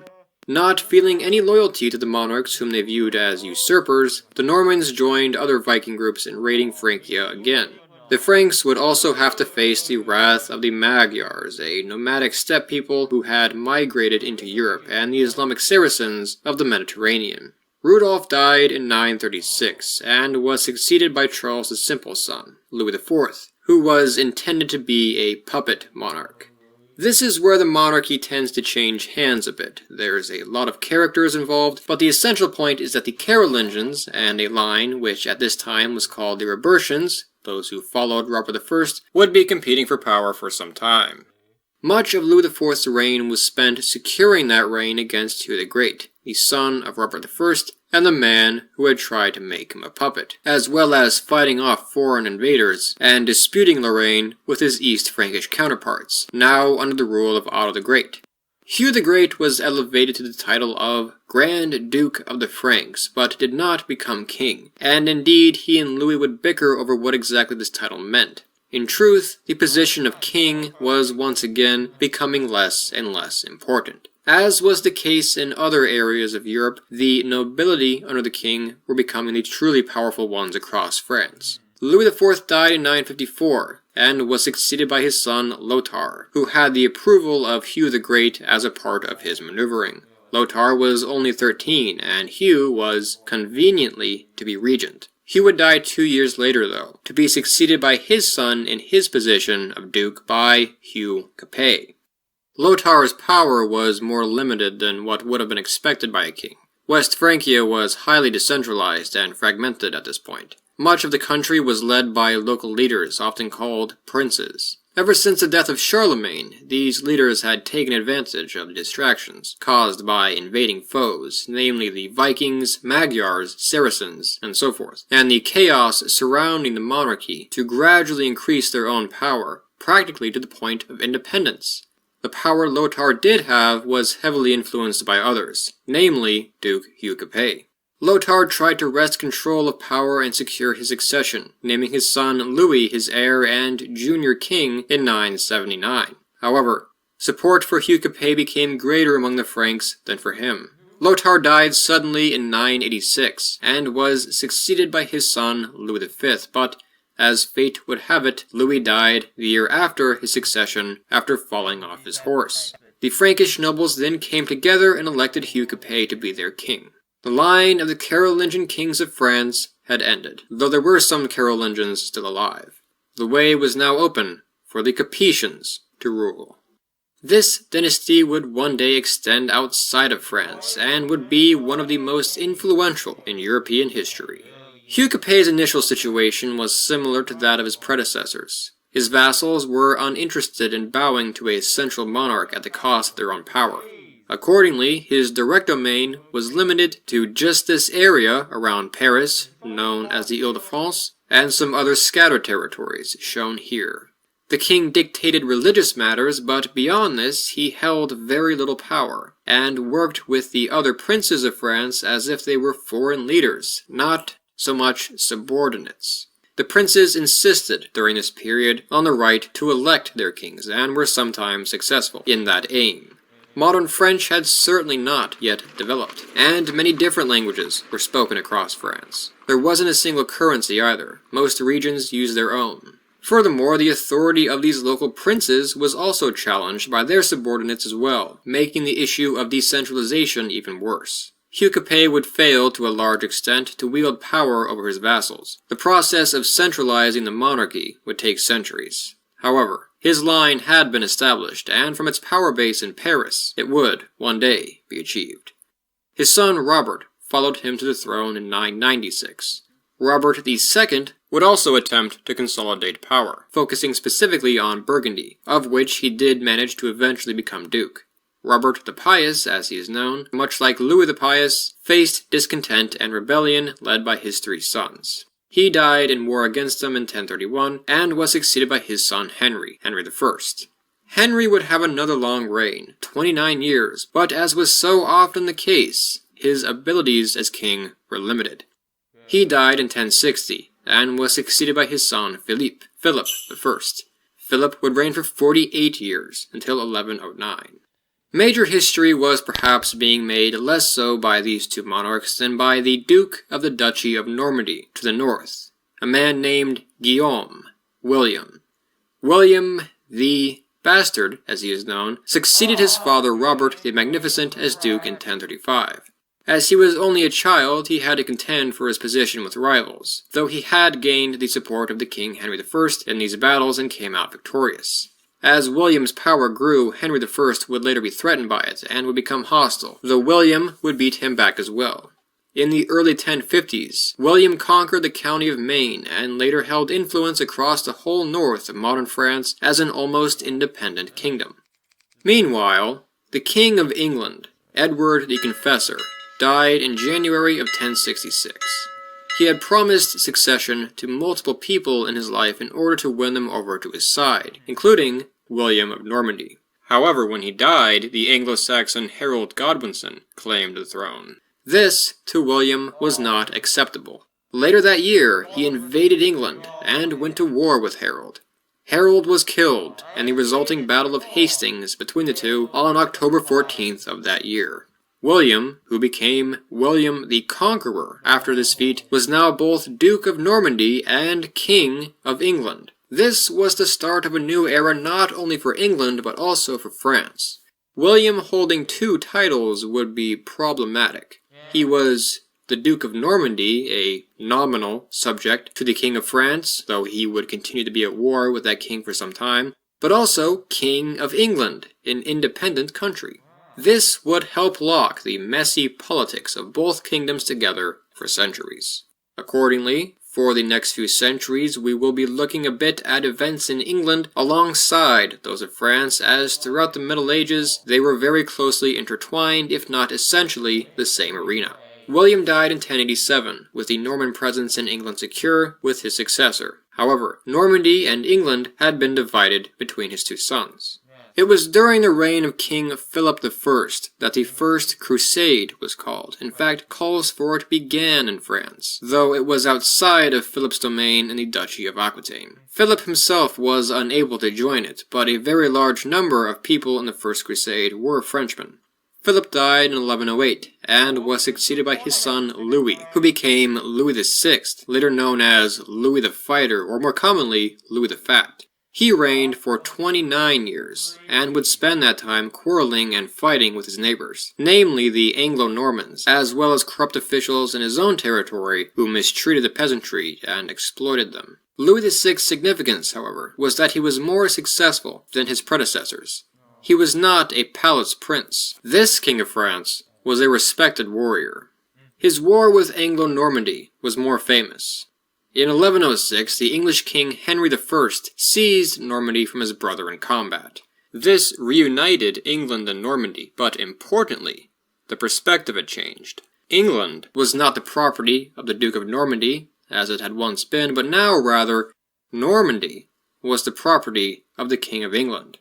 Not feeling any loyalty to the monarchs whom they viewed as usurpers, the Normans joined other Viking groups in raiding Francia again. The Franks would also have to face the wrath of the Magyars, a nomadic steppe people who had migrated into Europe, and the Islamic Saracens of the Mediterranean. Rudolf died in 936, and was succeeded by Charles the Simple's son, Louis IV, who was intended to be a puppet monarch. This is where the monarchy tends to change hands a bit. There's a lot of characters involved, but the essential point is that the Carolingians, and a line which at this time was called the Robertians, those who followed Robert I, would be competing for power for some time. Much of Louis IV's reign was spent securing that reign against Hugh the Great. the son of Robert I, and the man who had tried to make him a puppet, as well as fighting off foreign invaders and disputing Lorraine with his East Frankish counterparts, now under the rule of Otto the Great. Hugh the Great was elevated to the title of Grand Duke of the Franks, but did not become king, and indeed he and Louis would bicker over what exactly this title meant. In truth, the position of king was once again becoming less and less important. As was the case in other areas of Europe, the nobility under the king were becoming the truly powerful ones across France. Louis IV died in 954, and was succeeded by his son Lothar, who had the approval of Hugh the Great as a part of his maneuvering. Lothar was only 13, and Hugh was, conveniently, to be regent. Hugh would die 2 years later, though, to be succeeded by his son in his position of Duke by Hugh Capet. Lothar's power was more limited than what would have been expected by a king. West Francia was highly decentralized and fragmented at this point. Much of the country was led by local leaders, often called princes. Ever since the death of Charlemagne, these leaders had taken advantage of the distractions caused by invading foes, namely the Vikings, Magyars, Saracens, and so forth, and the chaos surrounding the monarchy to gradually increase their own power, practically to the point of independence. The power Lothar did have was heavily influenced by others, namely Duke Hugh Capet. Lothar tried to wrest control of power and secure his succession, naming his son Louis his heir and junior king in 979. However, support for Hugh Capet became greater among the Franks than for him. Lothar died suddenly in 986, and was succeeded by his son Louis V, but as fate would have it, Louis died the year after his succession after falling off his horse. The Frankish nobles then came together and elected Hugh Capet to be their king. The line of the Carolingian kings of France had ended, though there were some Carolingians still alive. The way was now open for the Capetians to rule. This dynasty would one day extend outside of France, and would be one of the most influential in European history. Hugh Capet's initial situation was similar to that of his predecessors. His vassals were uninterested in bowing to a central monarch at the cost of their own power. Accordingly, his direct domain was limited to just this area around Paris, known as the Ile-de-France, and some other scattered territories, shown here. The king dictated religious matters, but beyond this, he held very little power, and worked with the other princes of France as if they were foreign leaders, not so much subordinates. The princes insisted during this period on the right to elect their kings, and were sometimes successful in that aim. Modern French had certainly not yet developed, and many different languages were spoken across France. There wasn't a single currency either. Most regions used their own. Furthermore, the authority of these local princes was also challenged by their subordinates as well, making the issue of decentralization even worse. Hugh Capet would fail to a large extent to wield power over his vassals. The process of centralizing the monarchy would take centuries. However, his line had been established, and from its power base in Paris, it would, one day, be achieved. His son Robert followed him to the throne in 996. Robert II would also attempt to consolidate power, focusing specifically on Burgundy, of which he did manage to eventually become duke. Robert the Pious, as he is known, much like Louis the Pious, faced discontent and rebellion led by his 3 sons. He died in war against them in 1031, and was succeeded by his son Henry I. Henry would have another long reign, 29 years, but as was so often the case, his abilities as king were limited. He died in 1060, and was succeeded by his son Philip I. Philip would reign for 48 years, until 1109. Major history was perhaps being made less so by these 2 monarchs than by the Duke of the Duchy of Normandy to the north, a man named Guillaume, William. William the Bastard, as he is known, succeeded his father Robert the Magnificent as Duke in 1035. As he was only a child, he had to contend for his position with rivals, though he had gained the support of the King Henry I in these battles and came out victorious. As William's power grew, Henry I would later be threatened by it, and would become hostile, though William would beat him back as well. In the early 1050s, William conquered the county of Maine, and later held influence across the whole north of modern France as an almost independent kingdom. Meanwhile, the King of England, Edward the Confessor, died in January of 1066. He had promised succession to multiple people in his life in order to win them over to his side, including William of Normandy. However, when he died, the Anglo-Saxon Harold Godwinson claimed the throne. This, to William, was not acceptable. Later that year, he invaded England and went to war with Harold. Harold was killed in the resulting Battle of Hastings between the two on October 14th of that year. William, who became William the Conqueror after this feat, was now both Duke of Normandy and King of England. This was the start of a new era not only for England but also for France. William holding two titles would be problematic. He was the Duke of Normandy, a nominal subject to the King of France, though he would continue to be at war with that king for some time, but also King of England, an independent country. This would help lock the messy politics of both kingdoms together for centuries. Accordingly, for the next few centuries, we will be looking a bit at events in England alongside those of France, as throughout the Middle Ages, they were very closely intertwined, if not essentially the same arena. William died in 1087, with the Norman presence in England secure with his successor. However, Normandy and England had been divided between his two sons. It was during the reign of King Philip I that the First Crusade was called. In fact, calls for it began in France, though it was outside of Philip's domain in the Duchy of Aquitaine. Philip himself was unable to join it, but a very large number of people in the First Crusade were Frenchmen. Philip died in 1108, and was succeeded by his son Louis, who became Louis VI, later known as Louis the Fighter, or more commonly, Louis the Fat. He reigned for 29 years, and would spend that time quarreling and fighting with his neighbors, namely the Anglo-Normans, as well as corrupt officials in his own territory who mistreated the peasantry and exploited them. Louis VI's significance, however, was that he was more successful than his predecessors. He was not a palace prince. This King of France was a respected warrior. His war with Anglo-Normandy was more famous. In 1106, the English King Henry I seized Normandy from his brother in combat. This reunited England and Normandy, but importantly, the perspective had changed. England was not the property of the Duke of Normandy, as it had once been, but now, rather, Normandy was the property of the King of England.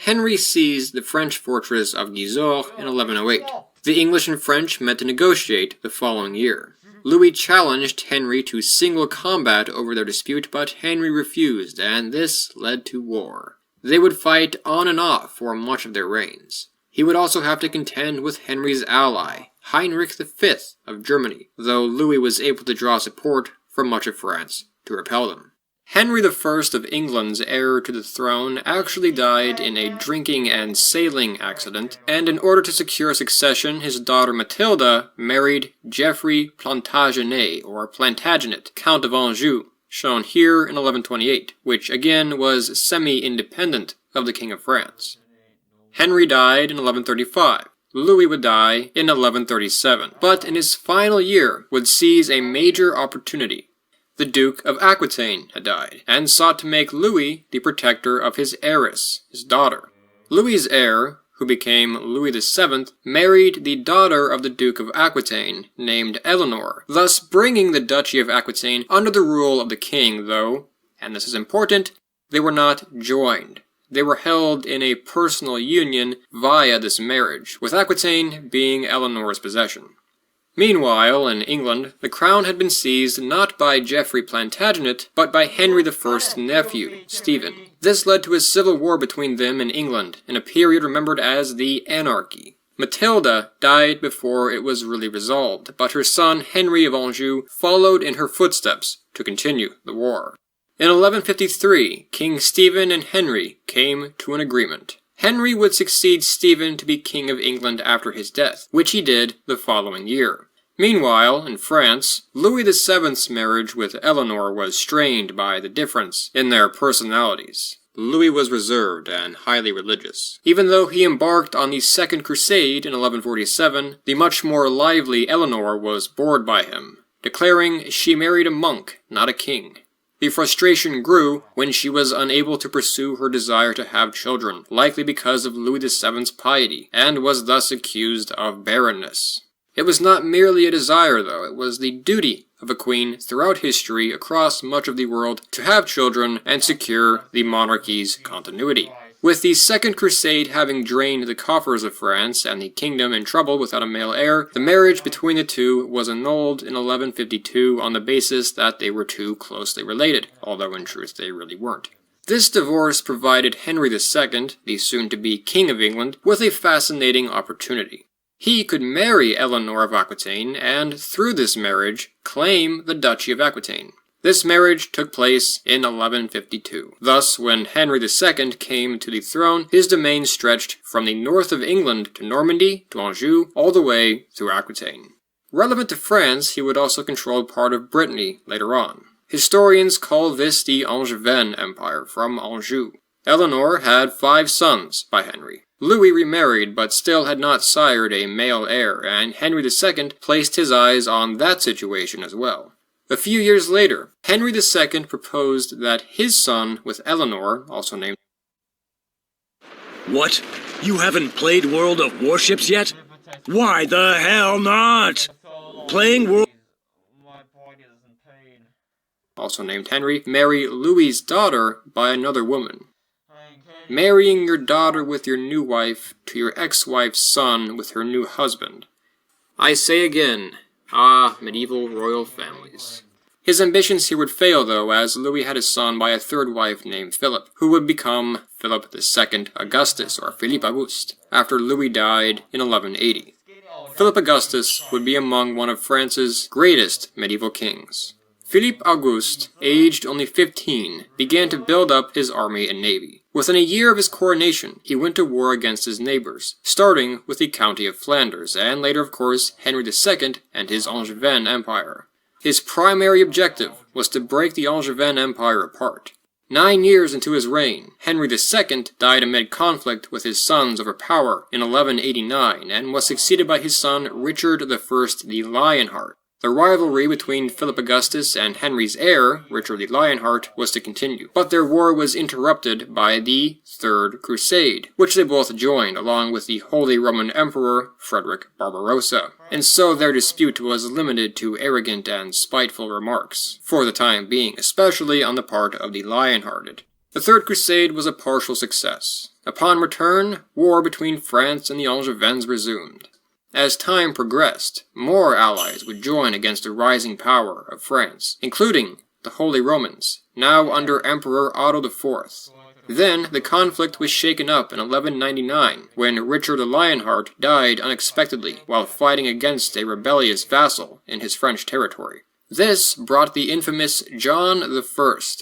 Henry seized the French fortress of Gisors in 1108. The English and French met to negotiate the following year. Louis challenged Henry to single combat over their dispute, but Henry refused, and this led to war. They would fight on and off for much of their reigns. He would also have to contend with Henry's ally, Heinrich V of Germany, though Louis was able to draw support from much of France to repel them. Henry I of England's heir to the throne actually died in a drinking and sailing accident, and in order to secure succession, his daughter Matilda married Geoffrey Plantagenet, or Plantagenet, Count of Anjou, shown here in 1128, which again was semi-independent of the King of France. Henry died in 1135. Louis would die in 1137, but in his final year would seize a major opportunity. The Duke of Aquitaine had died, and sought to make Louis the protector of his heiress, his daughter. Louis's heir, who became Louis VII, married the daughter of the Duke of Aquitaine, named Eleanor, thus bringing the Duchy of Aquitaine under the rule of the king, though, and this is important, they were not joined. They were held in a personal union via this marriage, with Aquitaine being Eleanor's possession. Meanwhile, in England, the crown had been seized not by Geoffrey Plantagenet, but by Henry I's nephew, Stephen. This led to a civil war between them in England, in a period remembered as the Anarchy. Matilda died before it was really resolved, but her son Henry of Anjou followed in her footsteps to continue the war. In 1153, King Stephen and Henry came to an agreement. Henry would succeed Stephen to be King of England after his death, which he did the following year. Meanwhile, in France, Louis VII's marriage with Eleanor was strained by the difference in their personalities. Louis was reserved and highly religious. Even though he embarked on the Second Crusade in 1147, the much more lively Eleanor was bored by him, declaring she married a monk, not a king. The frustration grew when she was unable to pursue her desire to have children, likely because of Louis VII's piety, and was thus accused of barrenness. It was not merely a desire, though, it was the duty of a queen throughout history across much of the world to have children and secure the monarchy's continuity. With the Second Crusade having drained the coffers of France and the kingdom in trouble without a male heir, the marriage between the two was annulled in 1152 on the basis that they were too closely related, although in truth they really weren't. This divorce provided Henry II, the soon-to-be King of England, with a fascinating opportunity. He could marry Eleanor of Aquitaine and, through this marriage, claim the Duchy of Aquitaine. This marriage took place in 1152. Thus, when Henry II came to the throne, his domain stretched from the north of England to Normandy, to Anjou, all the way through Aquitaine. Relevant to France, he would also control part of Brittany later on. Historians call this the Angevin Empire, from Anjou. Eleanor had 5 sons by Henry. Louis remarried, but still had not sired a male heir, and Henry II placed his eyes on that situation as well. A few years later, Henry II proposed that his son with Eleanor, also named... What? You haven't played World of Warships yet? Why the hell not? Playing World... also named Henry, marry Louis's daughter by another woman. Marrying your daughter with your new wife to your ex-wife's son with her new husband. I say again, ah, medieval royal families. His ambitions here would fail, though, as Louis had a son by a third wife named Philip, who would become Philip II Augustus, or Philippe Auguste, after Louis died in 1180. Philip Augustus would be among one of France's greatest medieval kings. Philippe Auguste, aged only 15, began to build up his army and navy. Within a year of his coronation, he went to war against his neighbors, starting with the County of Flanders, and later, of course, Henry II and his Angevin Empire. His primary objective was to break the Angevin Empire apart. 9 years into his reign, Henry II died amid conflict with his sons over power in 1189, and was succeeded by his son Richard I the Lionheart. The rivalry between Philip Augustus and Henry's heir, Richard the Lionheart, was to continue, but their war was interrupted by the Third Crusade, which they both joined along with the Holy Roman Emperor Frederick Barbarossa, and so their dispute was limited to arrogant and spiteful remarks, for the time being, especially on the part of the Lionhearted. The Third Crusade was a partial success. Upon return, war between France and the Angevins resumed. As time progressed, more allies would join against the rising power of France, including the Holy Romans, now under Emperor Otto IV. Then, the conflict was shaken up in 1199, when Richard the Lionheart died unexpectedly while fighting against a rebellious vassal in his French territory. This brought the infamous John I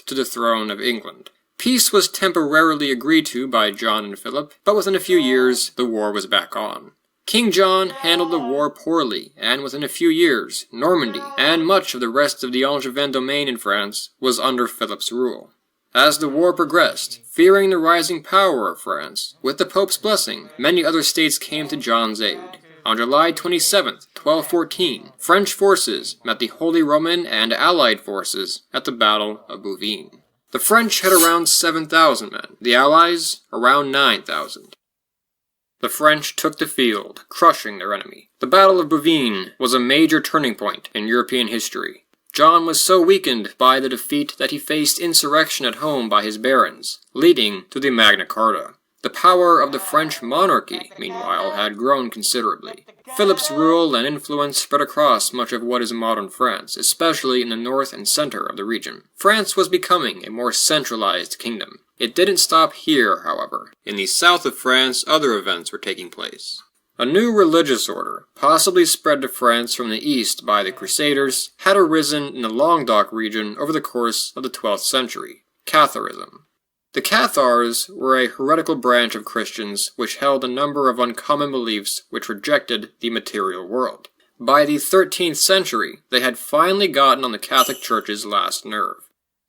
to the throne of England. Peace was temporarily agreed to by John and Philip, but within a few years, the war was back on. King John handled the war poorly, and within a few years, Normandy, and much of the rest of the Angevin domain in France, was under Philip's rule. As the war progressed, fearing the rising power of France, with the Pope's blessing, many other states came to John's aid. On July 27, 1214, French forces met the Holy Roman and Allied forces at the Battle of Bouvines. The French had around 7,000 men, the Allies around 9,000. The French took the field, crushing their enemy. The Battle of Bouvines was a major turning point in European history. John was so weakened by the defeat that he faced insurrection at home by his barons, leading to the Magna Carta. The power of the French monarchy, meanwhile, had grown considerably. Philip's rule and influence spread across much of what is modern France, especially in the north and center of the region. France was becoming a more centralized kingdom. It didn't stop here, however. In the south of France, other events were taking place. A new religious order, possibly spread to France from the east by the Crusaders, had arisen in the Languedoc region over the course of the 12th century, Catharism. The Cathars were a heretical branch of Christians which held a number of uncommon beliefs which rejected the material world. By the 13th century, they had finally gotten on the Catholic Church's last nerve.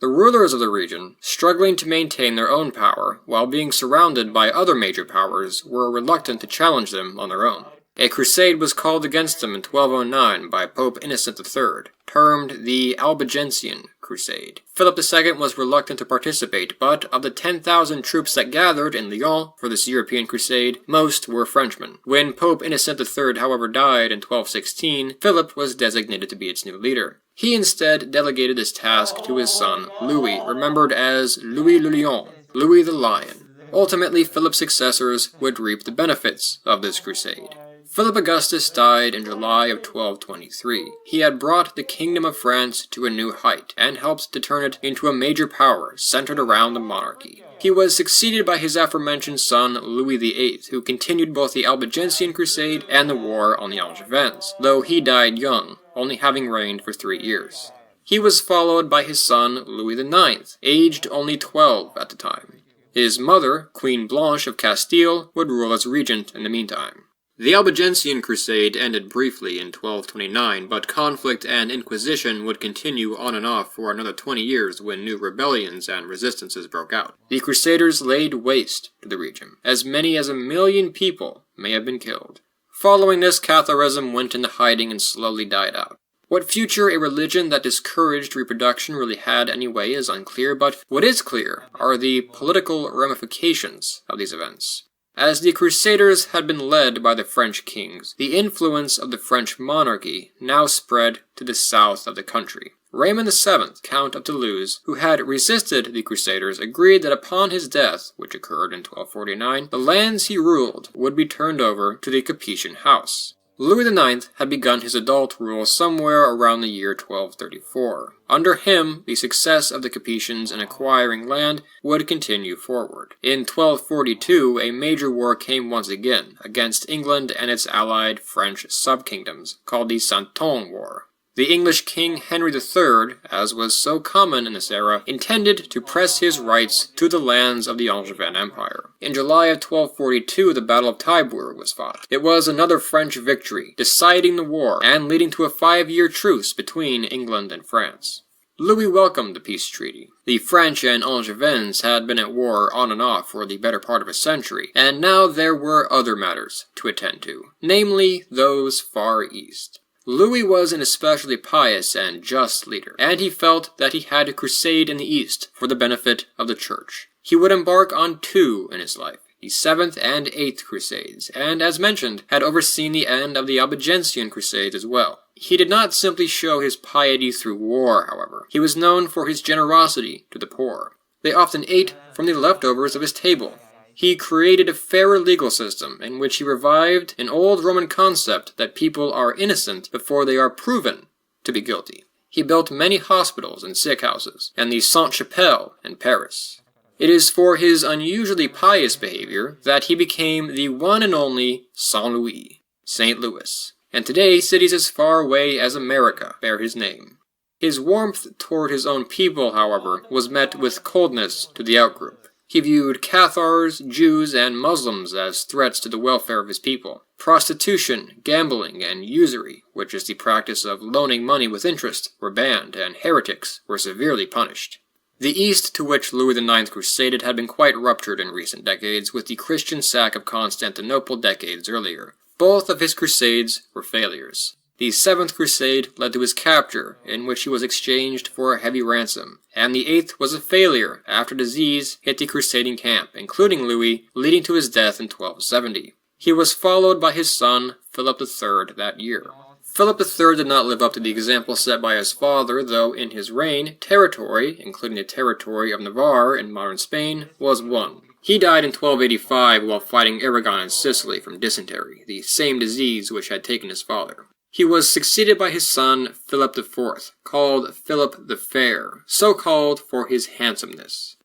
The rulers of the region, struggling to maintain their own power while being surrounded by other major powers, were reluctant to challenge them on their own. A crusade was called against them in 1209 by Pope Innocent III, termed the Albigensian Crusade. crusade. Philip II was reluctant to participate, but of the 10,000 troops that gathered in Lyon for this European crusade, most were Frenchmen. When Pope Innocent III, however, died in 1216, Philip was designated to be its new leader. He instead delegated this task to his son, Louis, remembered as Louis le Lion, Louis the Lion. Ultimately, Philip's successors would reap the benefits of this crusade. Philip Augustus died in July of 1223. He had brought the Kingdom of France to a new height, and helped to turn it into a major power centered around the monarchy. He was succeeded by his aforementioned son, Louis VIII, who continued both the Albigensian Crusade and the war on the Angevins, though he died young, only having reigned for 3 years. He was followed by his son, Louis IX, aged only 12 at the time. His mother, Queen Blanche of Castile, would rule as regent in the meantime. The Albigensian Crusade ended briefly in 1229, but conflict and inquisition would continue on and off for another 20 years when new rebellions and resistances broke out. The Crusaders laid waste to the region. As many as 1 million people may have been killed. Following this, Catholicism went into hiding and slowly died out. What future a religion that discouraged reproduction really had anyway is unclear, but what is clear are the political ramifications of these events. As the Crusaders had been led by the French kings, the influence of the French monarchy now spread to the south of the country. Raymond VII, Count of Toulouse, who had resisted the Crusaders, agreed that upon his death, which occurred in 1249, the lands he ruled would be turned over to the Capetian house. Louis IX had begun his adult rule somewhere around the year 1234. Under him, the success of the Capetians in acquiring land would continue forward. In 1242, a major war came once again against England and its allied French subkingdoms, called the Cent Ans War. The English King Henry III, as was so common in this era, intended to press his rights to the lands of the Angevin Empire. In July of 1242, the Battle of Taillebourg was fought. It was another French victory, deciding the war and leading to a 5-year truce between England and France. Louis welcomed the peace treaty. The French and Angevins had been at war on and off for the better part of a century, and now there were other matters to attend to, namely those far east. Louis was an especially pious and just leader, and he felt that he had to crusade in the east for the benefit of the church. He would embark on 2 in his life, the 7th and 8th Crusades, and, as mentioned, had overseen the end of the Albigensian Crusades as well. He did not simply show his piety through war, however. He was known for his generosity to the poor. They often ate from the leftovers of his table. He created a fairer legal system in which he revived an old Roman concept that people are innocent before they are proven to be guilty. He built many hospitals and sick houses, and the Sainte-Chapelle in Paris. It is for his unusually pious behavior that he became the one and only Saint Louis, St. Louis, and today cities as far away as America bear his name. His warmth toward his own people, however, was met with coldness to the outgroup. He viewed Cathars, Jews, and Muslims as threats to the welfare of his people. Prostitution, gambling, and usury, which is the practice of loaning money with interest, were banned, and heretics were severely punished. The East, to which Louis IX crusaded, had been quite ruptured in recent decades, with the Christian sack of Constantinople decades earlier. Both of his crusades were failures. The 7th Crusade led to his capture, in which he was exchanged for a heavy ransom, and the 8th was a failure after disease hit the crusading camp, including Louis, leading to his death in 1270. He was followed by his son, Philip III, that year. Philip III did not live up to the example set by his father, though in his reign, territory, including the territory of Navarre in modern Spain, was won. He died in 1285 while fighting Aragon in Sicily from dysentery, the same disease which had taken his father. He was succeeded by his son, Philip IV, called Philip the Fair, so called for his handsomeness.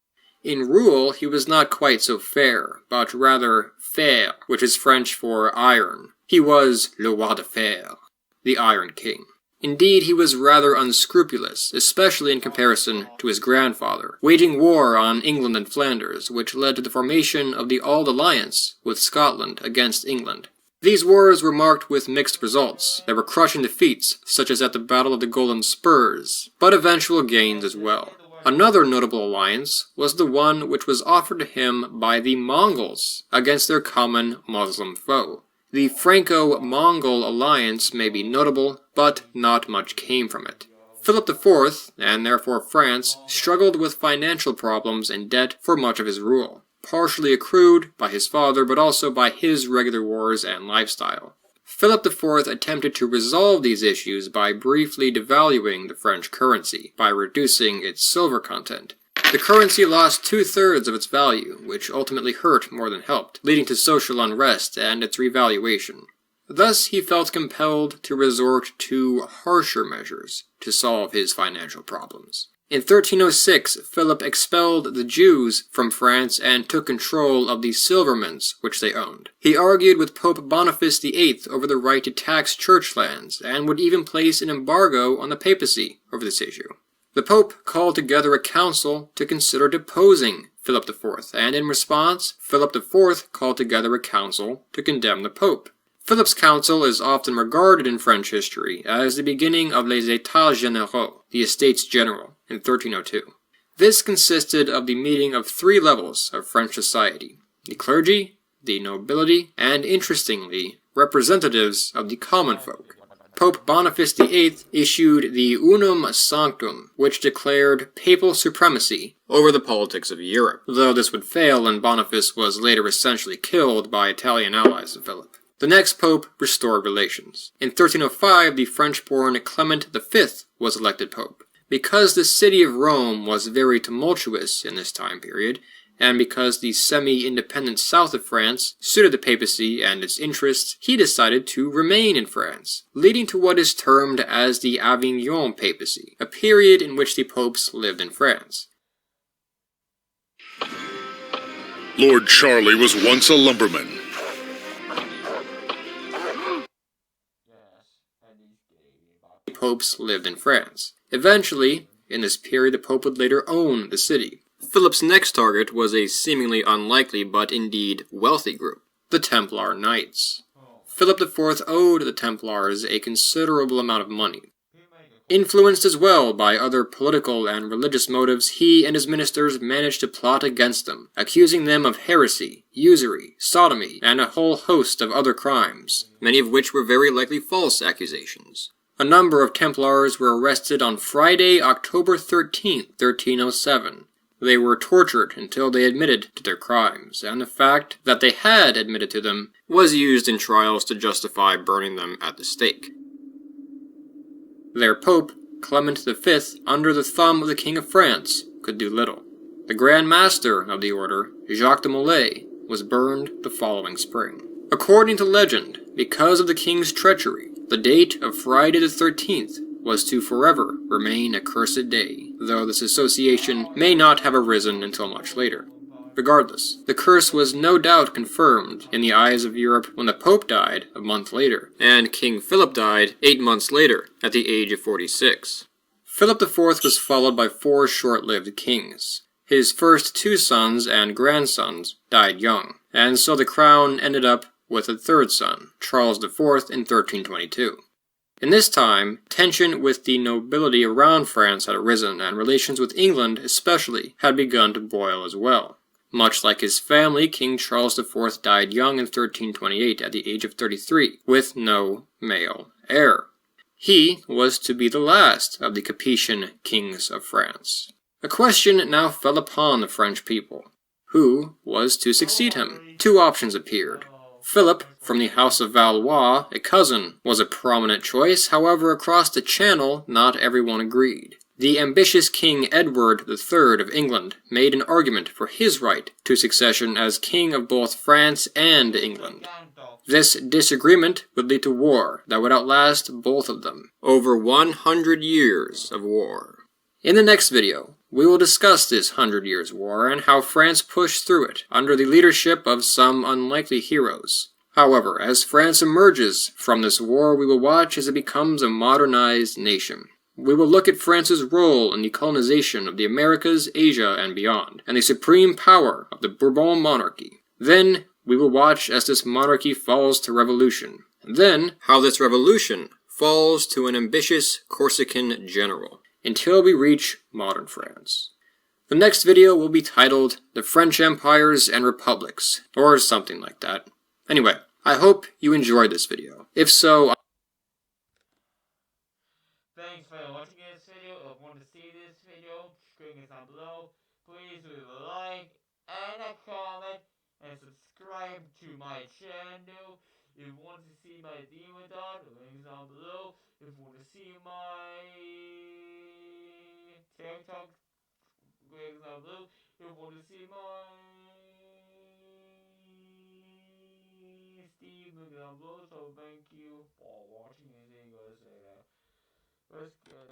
In rule, he was not quite so fair, but rather fer, which is French for iron. He was le roi de fer, the Iron King. Indeed, he was rather unscrupulous, especially in comparison to his grandfather, waging war on England and Flanders, which led to the formation of the Auld Alliance with Scotland against England. These wars were marked with mixed results. There were crushing defeats, such as at the Battle of the Golden Spurs, but eventual gains as well. Another notable alliance was the one which was offered to him by the Mongols against their common Muslim foe. The Franco-Mongol alliance may be notable, but not much came from it. Philip IV, and therefore France, struggled with financial problems and debt for much of his rule, partially accrued by his father but also by his regular wars and lifestyle. Philip IV attempted to resolve these issues by briefly devaluing the French currency, by reducing its silver content. The currency lost 2/3 of its value, which ultimately hurt more than helped, leading to social unrest and its revaluation. Thus, he felt compelled to resort to harsher measures to solve his financial problems. In 1306, Philip expelled the Jews from France and took control of the silver mints which they owned. He argued with Pope Boniface VIII over the right to tax church lands, and would even place an embargo on the papacy over this issue. The Pope called together a council to consider deposing Philip IV, and in response, Philip IV called together a council to condemn the Pope. Philip's council is often regarded in French history as the beginning of les États Généraux, the Estates General, in 1302. This consisted of the meeting of 3 levels of French society: the clergy, the nobility, and, interestingly, representatives of the common folk. Pope Boniface VIII issued the Unum Sanctum, which declared papal supremacy over the politics of Europe, though this would fail and Boniface was later essentially killed by Italian allies of Philip. The next pope restored relations. In 1305, the French-born Clement V was elected pope. Because the city of Rome was very tumultuous in this time period, and because the semi-independent south of France suited the papacy and its interests, he decided to remain in France, leading to what is termed as the Avignon papacy, a period in which the popes lived in France. Lord Charlie was once a lumberman. The popes lived in France. Eventually, in this period, the pope would later own the city. Philip's next target was a seemingly unlikely but indeed wealthy group, the Templar Knights. Philip IV owed the Templars a considerable amount of money. Influenced as well by other political and religious motives, he and his ministers managed to plot against them, accusing them of heresy, usury, sodomy, and a whole host of other crimes, many of which were very likely false accusations. A number of Templars were arrested on Friday, October 13, 1307. They were tortured until they admitted to their crimes, and the fact that they had admitted to them was used in trials to justify burning them at the stake. Their pope, Clement V, under the thumb of the King of France, could do little. The Grand Master of the order, Jacques de Molay, was burned the following spring. According to legend, because of the king's treachery, the date of Friday the 13th was to forever remain a cursed day, though this association may not have arisen until much later. Regardless, the curse was no doubt confirmed in the eyes of Europe when the Pope died a month later, and King Philip died 8 months later, at the age of 46. Philip IV was followed by 4 short-lived kings. His first 2 sons and grandsons died young, and so the crown ended up with a 3rd son, Charles IV, in 1322. In this time, tension with the nobility around France had arisen, and relations with England especially had begun to boil as well. Much like his family, King Charles IV died young in 1328 at the age of 33, with no male heir. He was to be the last of the Capetian kings of France. A question now fell upon the French people. Who was to succeed him? 2 options appeared. Philip, from the House of Valois, a cousin, was a prominent choice. However, across the Channel, not everyone agreed. The ambitious King Edward III of England made an argument for his right to succession as king of both France and England. This disagreement would lead to war that would outlast both of them. Over 100 years of war. In the next video, we will discuss this 100 Years' War and how France pushed through it under the leadership of some unlikely heroes. However, as France emerges from this war, we will watch as it becomes a modernized nation. We will look at France's role in the colonization of the Americas, Asia, and beyond, and the supreme power of the Bourbon monarchy. Then, we will watch as this monarchy falls to revolution, and then how this revolution falls to an ambitious Corsican general, until we reach modern France. The next video will be titled The French Empires and Republics, or something like that. Anyway, I hope you enjoyed this video. If so, Thanks for watching this video. video, click is down below. Please leave a like and a comment and subscribe to my channel. If you want to see my demon dot, links down below. If you want to see my TikTok, links down below. If you want to see my Steve, links down below. So thank you for watching and see you guys later. Let's get